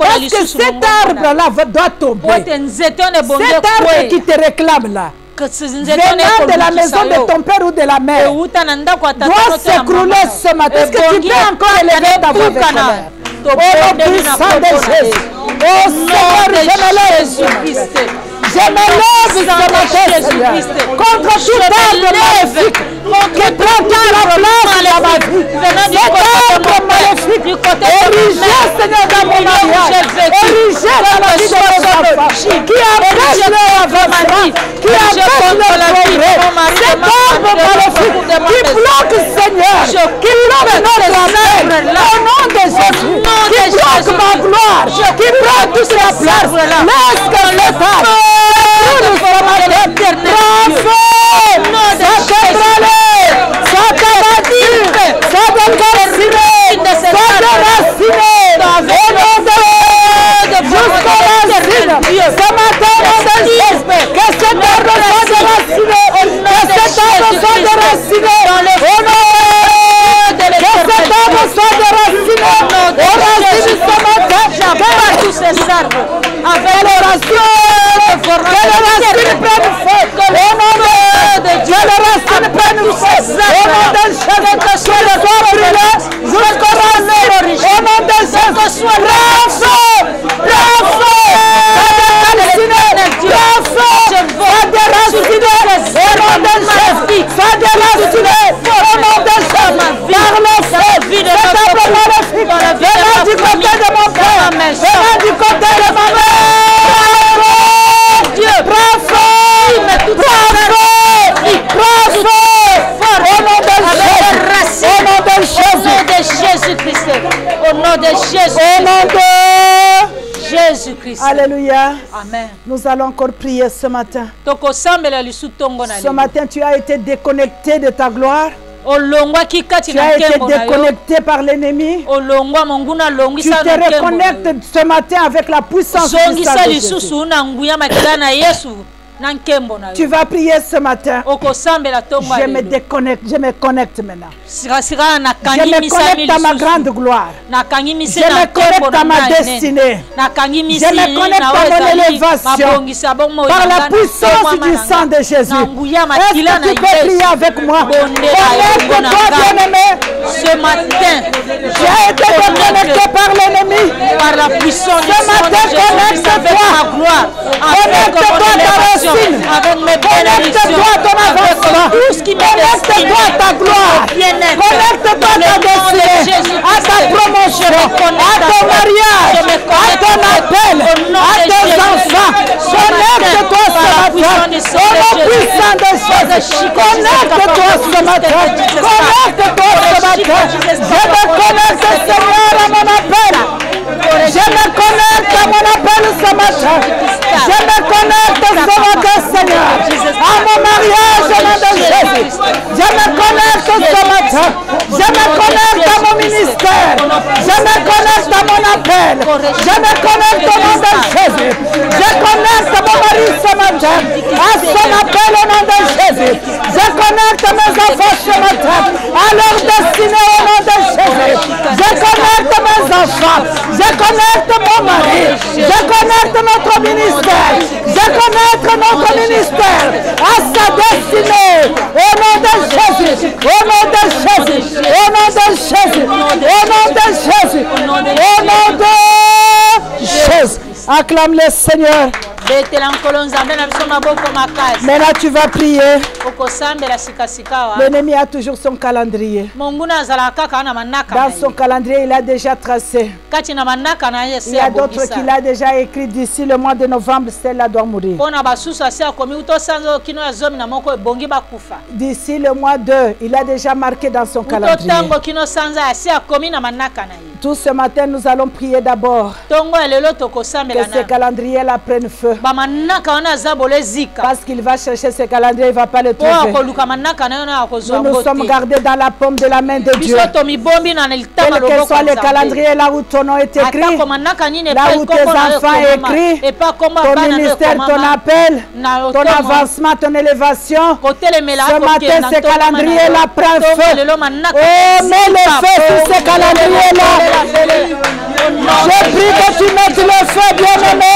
Parce que cet arbre-là doit tomber. Cet arbre qui te réclame là, venant de la maison de ton père ou de la mère, doit s'écrouler ce matin. Est-ce que tu peux encore élever ta voix avec colère? Au nom puissant de Jésus. Oh Seigneur, je me lève. Je me lève ce matin, Seigneur, contre tout arbre maléfique qui prend toute la place dans ma vie. Cet arbre maléfique, érigé, Seigneur, dans mon mariage, érigé dans la vie de mes enfants, qui empêche leur avancement, qui empêche leur progrès. Cet arbre maléfique qui bloque, Seigneur, qui bloque notre appel, au nom de Jésus, qui bloque ma gloire, qui prend toute la place. Laisse que cet arbre avec l'oration, que les racines prennent feu, au nom de Dieu, les racines prennent feu, au nom de Jésus, que soit brûlé jusqu'au racine, au nom de Jésus, prends feu, prends feu, prends feu, va déraciner, au nom de Jésus, va déraciner, au nom de Jésus, par le feu, cet arbre maléfique, venant du côté de mon père, venant du côté de ma mère. Dieu, prends feu, au nom de Jésus-Christ, au nom de Jésus, au nom de Jésus-Christ. Alléluia. Amen. Nous allons encore prier ce matin. Ce matin, tu as été déconnecté de ta gloire. Tu as été déconnecté par l'ennemi. Tu te reconnectes ce matin avec la puissance de Jésus. Tu vas prier ce matin. Je me déconnecte, je me connecte maintenant. Je me connecte à ma grande gloire. Je me connecte à ma destinée. Je me connecte à mon élévation. Par la puissance du sang de Jésus. Est-ce que tu peux prier avec moi? Connecte-toi, bien-aimé. Ce matin, j'ai été déconnecté par l'ennemi. Par la puissance du sang de Jésus. Connecte-toi à ta racine. Avec mes bénédictions, avec tout ce qui me connecte-toi à ta gloire, connecte-toi à ta destinée, à ta promotion, à ton mariage, à ton appel, à tes enfants. Connecte-toi ce matin, au nom puissant de Jésus. Connecte-toi ce matin, connecte-toi ce matin. Je me connecte, Seigneur, à mon appel. Je me connecte à mon appel ce matin. Je me connecte ce matin, Seigneur, à mon mariage au nom de Jésus. Je me connecte ce matin. Je me connecte à mon ministère. Je me connecte à mon appel. Je me connecte au nom de Jésus. Je connecte mon ce matin à leur destinée au nom de Jésus. Je connecte mes enfants, je connecte mon mari, je connecte notre ministère, je connecte notre ministère à sa destinée au nom de Jésus, au nom de Jésus, au nom de Jésus, au nom de Jésus, au nom de Jésus. Acclame le Seigneur. Maintenant tu vas prier. L'ennemi a toujours son calendrier. Dans son calendrier, il a déjà tracé. Il y a d'autres qu'il a déjà écrit d'ici le mois de novembre, celle-là doit mourir. D'ici le mois 2, il a déjà marqué dans son calendrier. Tout ce matin, nous allons prier d'abord que ce calendrier-là prenne feu. Parce qu'il va chercher ce calendrier, il ne va pas le trouver. Nous nous sommes gardés dans la paume de la main de Dieu. Quel que soit le calendrier là où ton nom est écrit, là où tes enfants sont écrits, ton ministère, ton appel, ton avancement, ton élévation, ce matin, ce calendrier-là prend feu. Oh, mets le feu sur ce calendrier-là. Je prie que tu mettes le feu, bien-aimé.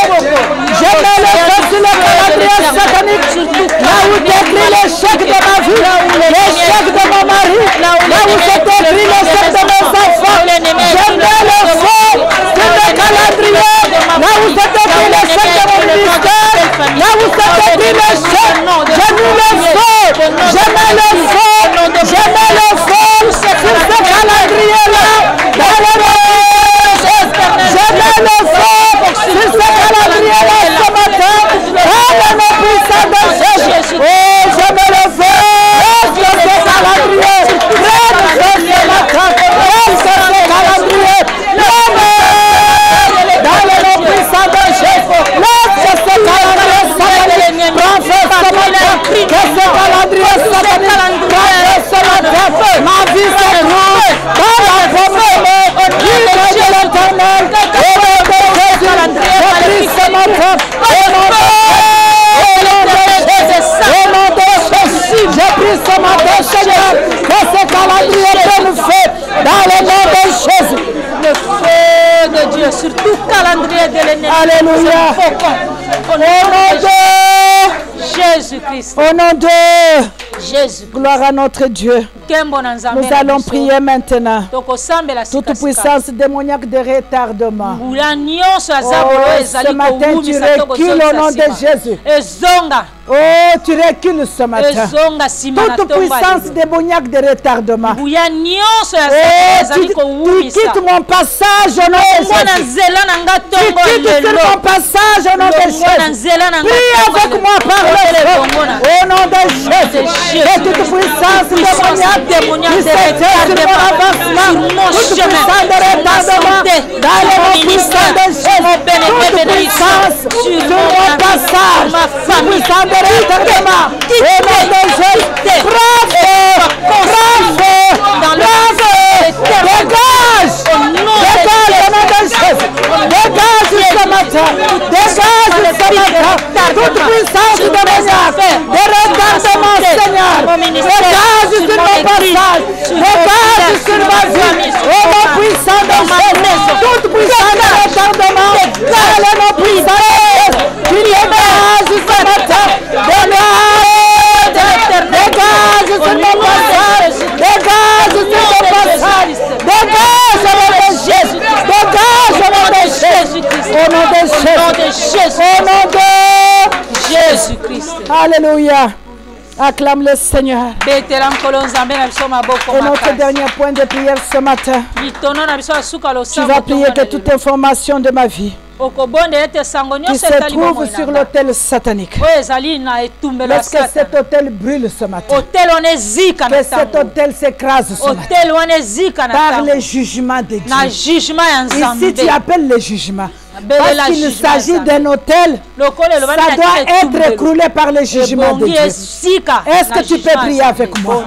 Je mets le feu sur le calendrier satanique. Là où t'écris l'échec de ma vie, l'échec de mon mari, là où c'est écrit l'échec de mes enfants. Je mets le feu sur le calendrier. Là où c'est écrit l'échec de mon ministère, là où c'est écrit l'échec, je mets le feu. Je mets le feu. Je mets le feu sur ce calendrier-là. Dans le nom de Jésus, je mets le feu sur ce calendrier-là ce matin. Dans le nom puissant de Jésus. Oh, je mets le feu sur ce calendrier. Prends le feu ce matin. Prends ce calendrier. Dans le nom puissant de Jésus. Laisse ce calendrier satanique. Prends feu ce matin. Que ce calendrier satanique prend feu ce matin. Ma vie se trouve dans la promesse. L'île de l'Éternel. Au nom de Jésus. Je prie ce matin. Au nom de Jésus. Au nom de Jésus. Je prie ce matin, Seigneur, que ce calendrier prenne feu dans le nom de Jésus.
Le feu de Dieu sur tout calendrier de l'ennemi.
Alléluia. Au nom de
Jésus-Christ.
Au nom de
Jésus.
Gloire à notre Dieu. Nous allons prier maintenant. Toute puissance démoniaque de retardement. Oh, ce matin, tu recules au nom de Jésus. Oh, tu recules ce matin. Toute puissance démoniaque de retardement. Oh, tu quittes mon passage au nom de Jésus. Tu quittes sur mon passage au nom de Jésus. Prie avec moi par le feu. Au nom de Jésus. Et toute puissance démoniaque qui s'étend sur mon avancement. Toute puissance de retardement. Dans le nom puissant de Jésus. Toute puissance sur mon passage. Toute puissance de retardement. Au nom de Jésus. Bravo. Bravo. Bravo. Dégage. Dégage au nom de Jésus. Dégage ce matin. Dégage ce matin. Toute puissance démoniaque de retardement, Seigneur. Dégage sur mon passage. Dégage sur ma vie. Au nom puissant de Jésus. Toute puissance de retardement. Dans le nom puissant de Jésus. Tu dégages ce matin. Dégage sur mon passage. Dégage sur mon passage. Dégage au nom de Jésus. Dégage au nom de Jésus. Au nom de Jésus. Au nom de Jésus-Christ. Alléluia. Acclame le Seigneur. Et notre dernier point de prière ce matin. Tu vas prier que toute information de ma vie qui se trouve sur l'autel satanique. Lorsque cet autel brûle ce matin, que cet autel s'écrase ce matin par le jugement de Dieu. Ici tu appelles le jugement. Parce qu'il s'agit d'un hôtel, ça doit être écroulé par le jugement de Dieu. Est-ce que tu peux prier avec moi?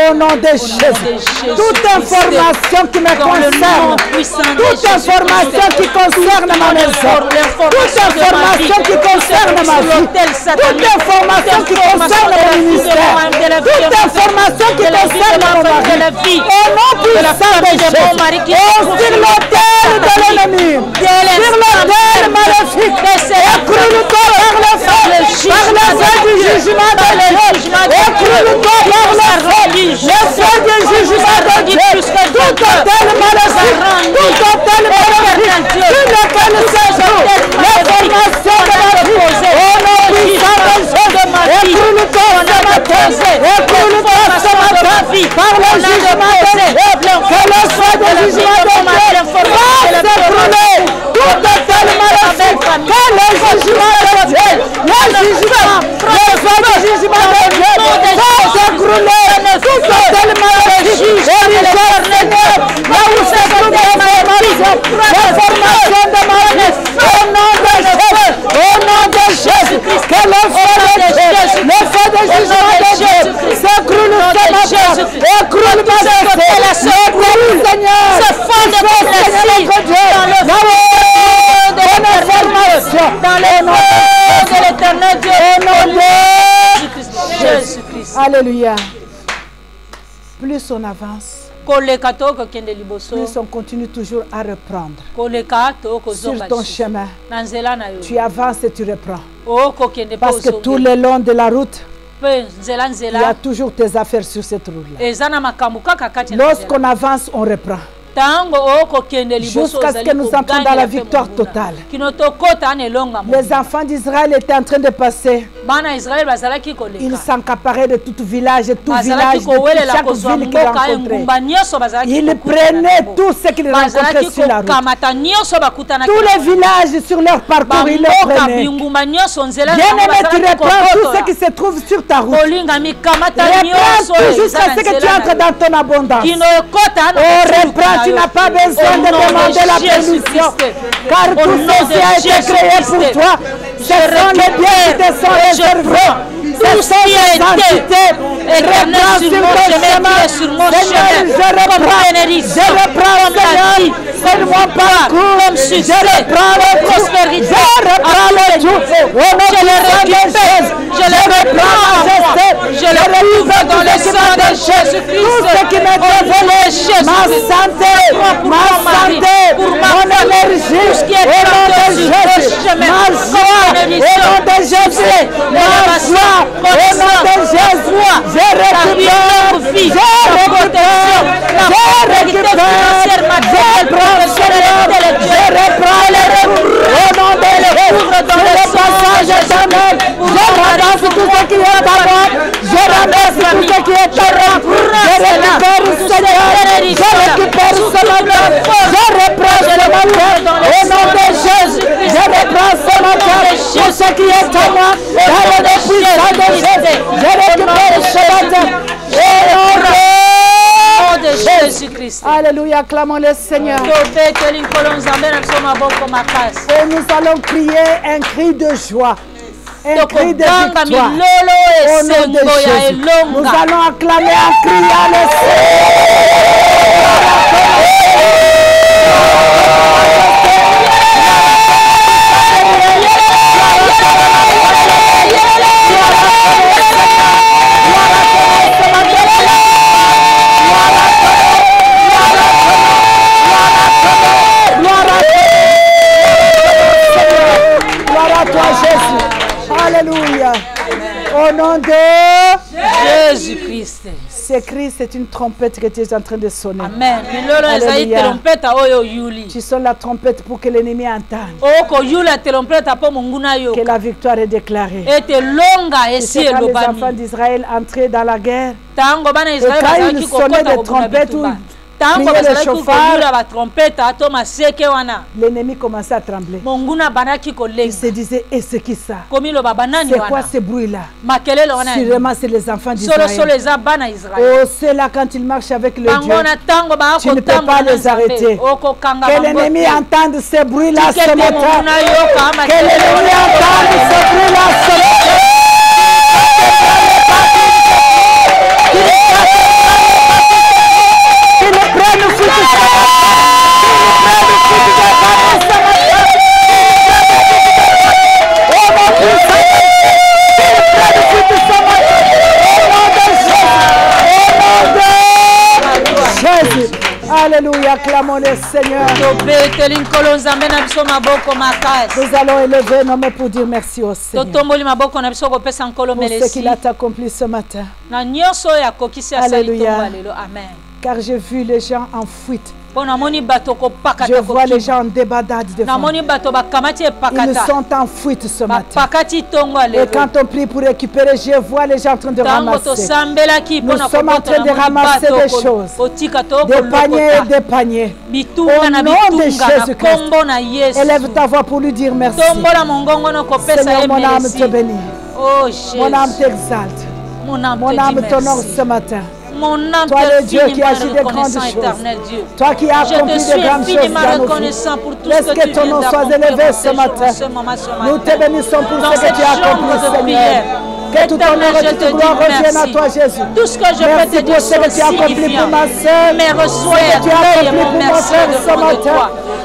Au nom de Jésus. Toute information qui me concerne, toute information qui concerne ma maison, toute information qui concerne ma vie, toute information qui concerne mon ministère, toute information qui concerne mon mari, au nom puissant de Jésus, sur l'autel de l'ennemi, sur l'autel maléfique, écroule-toi par le feu du jugement de Dieu, écroule-toi par le feu du jugement de Dieu, tout autel maléfique, tout autel maléfique, tout autel séjour, l'information de la vie, au nom puissant de Jésus, écroule-toi ce matin, écroule-toi ce matin, par le jugement de Dieu, que le feu du jugement de Dieu va s'écrouler, tout autel maléfique, que le jugement de Dieu, le jugement, le feu du jugement de Dieu va s'écrouler, tout autel maléfique, là où se trouve l'information de ma vie, au nom de Jésus, au nom de Jésus, que le feu de Dieu, le feu de jugement de Dieu s'écroule ce matin, écroule ma vie, écroule Seigneur, ce feu de Dieu, là où bonne information, dans le nom de l'éternel Dieu, au nom de Jésus-Christ. Alléluia. Plus on avance, plus on continue toujours à reprendre. Sur ton chemin, tu avances et tu reprends. Parce que tout le long de la route, il y a toujours tes affaires sur cette route-là. Lorsqu'on avance, on reprend. Jusqu'à ce que nous entrons dans la victoire totale. Les enfants d'Israël étaient en train de passer. Ils s'encaparaient de tout village, de tout village, de chaque ville qu'ils rencontraient. Ils prenaient tout ce qu'ils rencontraient sur la route. Tous les villages sur leur parcours, ils le prenaient. Bien-aimé, tu reprends tout ce qui se trouve sur ta route. Reprends tout jusqu'à ce que tu entres dans ton abondance. Reprends. Tu n'as pas besoin de demander la permission, car tout ceci a été créé pour toi. Ce sont les biens qui te sont réservés. Ce sont les entités. Reprends sur ton chemin. Seigneur, je reprends ma vie. C'est mon parcours. Je reprends le prospérité. Je reprends le tout. Je le récupère. Je le reprends à moi. Je le retrouve dans le sang de Jésus-Christ. Tout ce qui m'est volé, ma santé, mon énergie, au nom de Jésus, ma joie, au nom de Jésus, ma joie, au nom de Jésus, je récupère, au nom de Jésus, le passage éternel, je ramasse tout ce qui est à moi, je ramasse tout ce qui est à moi, je récupère Seigneur, je récupère ce matin, je reprends ce matin, au nom de Jésus, je reprends ce matin, tout ce qui est à moi, dans le nom puissant de Jésus, je récupère ce matin, au nom de Jésus-Christ. Alléluia, acclamons le Seigneur. Et nous allons crier un cri de joie. Un cri de victoire. Au nom de Jésus. Nous allons acclamer en criant le Gloire à toi, Jésus. Alléluia. Au nom de Jésus-Christ. Ce cri, c'est une trompette que tu es en train de sonner. Amen. Alléluia. Tu sonnes la trompette pour que l'ennemi entende. Que la victoire est déclarée. Et quand les enfants d'Israël entraient dans la guerre, et quand ils sonnaient des trompettes, prier le chauffard, l'ennemi commençait à trembler. Il se disait, et c'est qui ça? C'est quoi ce bruit-là? Sûrement c'est les enfants d'Israël. Oh, c'est là quand ils marchent avec le Dieu. Tu ne peux pas les arrêter. Que l'ennemi entende ce bruit-là ce matin. Que l'ennemi entende ce bruit-là ce matin. Qu'il le prenne sous tout ça. Jésus. Alléluia, clamons le Seigneur. Nous allons élever nos mains pour dire merci au Seigneur pour ce qu'il a accompli ce matin. Alléluia.
Amen.
Car j'ai vu les gens en fuite. Je vois les gens en débandade devant. Ils sont en fuite ce matin. Et quand on prie pour récupérer, je vois les gens en train de ramasser. Nous sommes en train de ramasser des choses. Des paniers et des paniers. Au nom de Jésus-Christ, élève ta voix pour lui dire merci. Seigneur, mon âme te bénit. Mon âme t'exalte. Mon âme t'honore ce matin. Toi le Dieu qui agit de grandes choses. Toi qui as accompli de grandes choses dans nos vies. Laisse que ton nom soit élevé ce matin. Nous te bénissons pour ce que tu as accompli, Seigneur. Que tout honneur et toute gloire revienne à toi, Jésus. Merci pour ce que tu as accompli pour ma soeur. Ce que tu as accompli pour mon frère ce matin.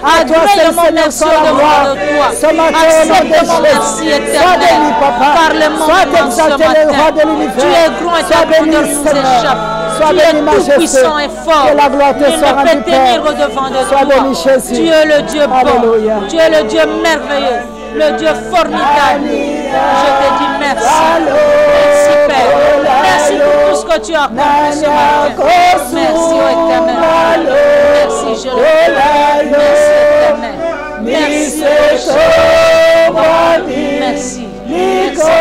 À toi, Seigneur, soit la gloire. Ce matin, au nom de Jésus. Sois béni, Papa. Sois exalté, le roi de l'univers. Sois béni, Seigneur. Sois béni, majesté. Que la gloire te soit rendue, Père. Sois béni, Jésus.
Tu es le Dieu bon. Tu es le Dieu merveilleux. Le Dieu formidable. Je te dis merci. Merci, Père. Merci pour tout ce que tu as accompli ce matin. Merci, ô Éternel. Merci, je le Merci, Éternel. Merci.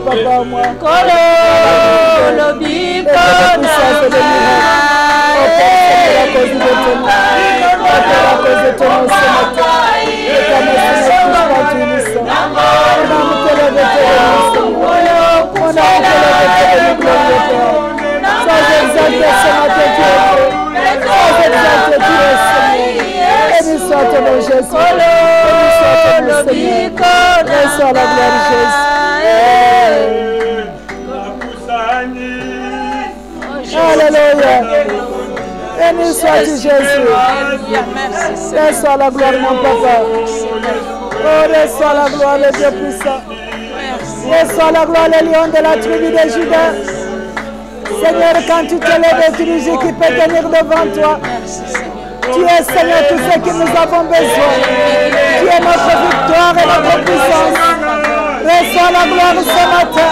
Papa, moi. Alléluia. Béni sois-tu, Jésus. Reçois la gloire, mon Papa. Oh, reçois la gloire, le Dieu puissant. Reçois la gloire, le lion de la tribu de Juda. Seigneur, quand tu te lèves, tu nous dis qui peut tenir devant toi. Tu es, Seigneur, tout ce que nous avons besoin. Tu es notre victoire et notre puissance. Reçois la gloire ce matin.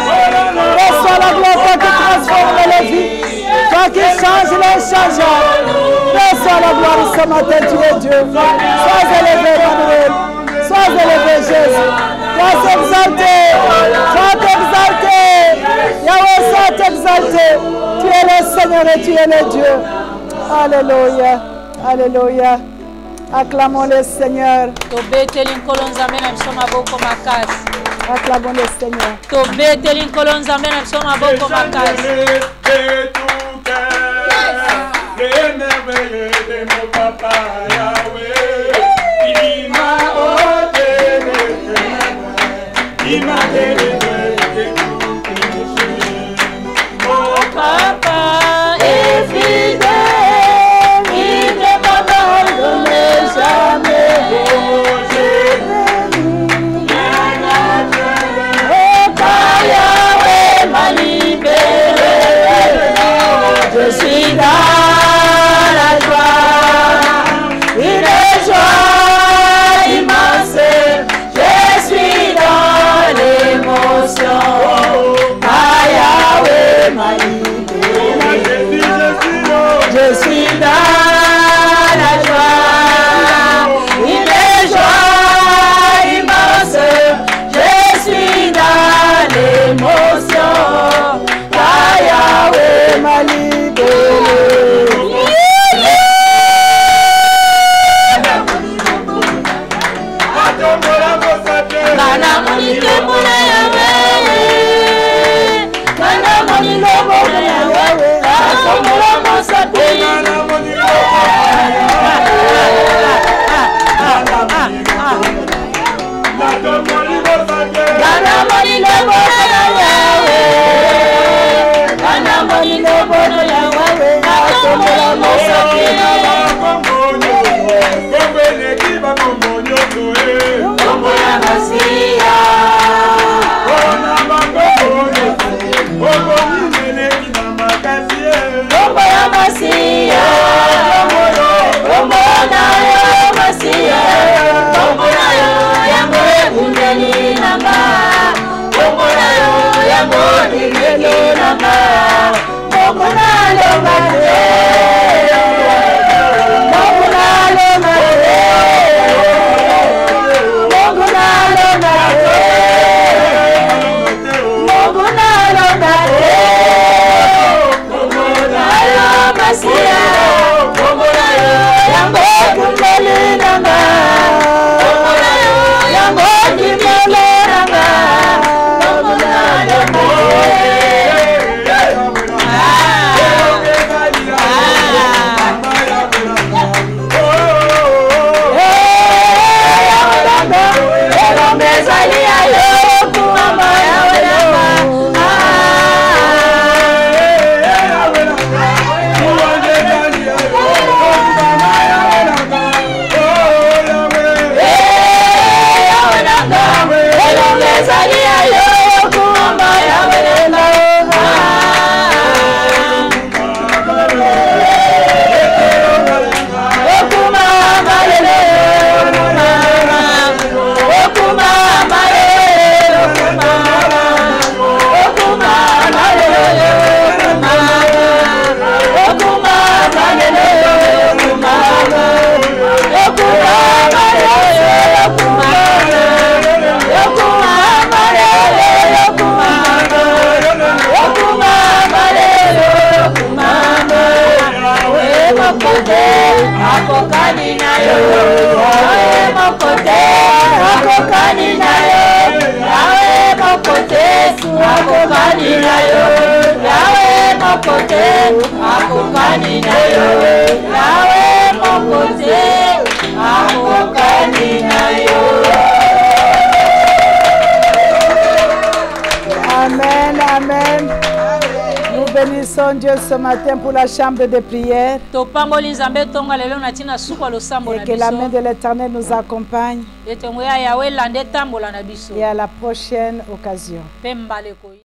Reçois la gloire, toi qui transformes les vies. Toi qui changes les changeants. Reçois la gloire ce matin, tu es Dieu. Sois élevé, Emmanuel. Sois élevé, Jésus. Sois exalté. Sois exalté. Yahweh, sois exalté. Tu es le Seigneur et tu es le Dieu. Alléluia. Alléluia. Acclamons le Seigneur. Acclamons le Seigneur.
Les merveilleux de mon papa Yahweh, il m'a ôté les ténèbres, il m'a délivré de tout péché. Mon papa est fidèle, il ne m'abandonne jamais. Yahweh m'a libéré, je suis dans la joie, une joie immense, je suis dans l'émotion. Yahweh m'a libéré, je suis dans la joie, une joie immense, je suis dans l'émotion. Yahweh m'a libéré.
Amen, amen. Nous bénissons Dieu ce matin pour la chambre de prière. Et que la main de l'Éternel nous accompagne. Et à la prochaine occasion.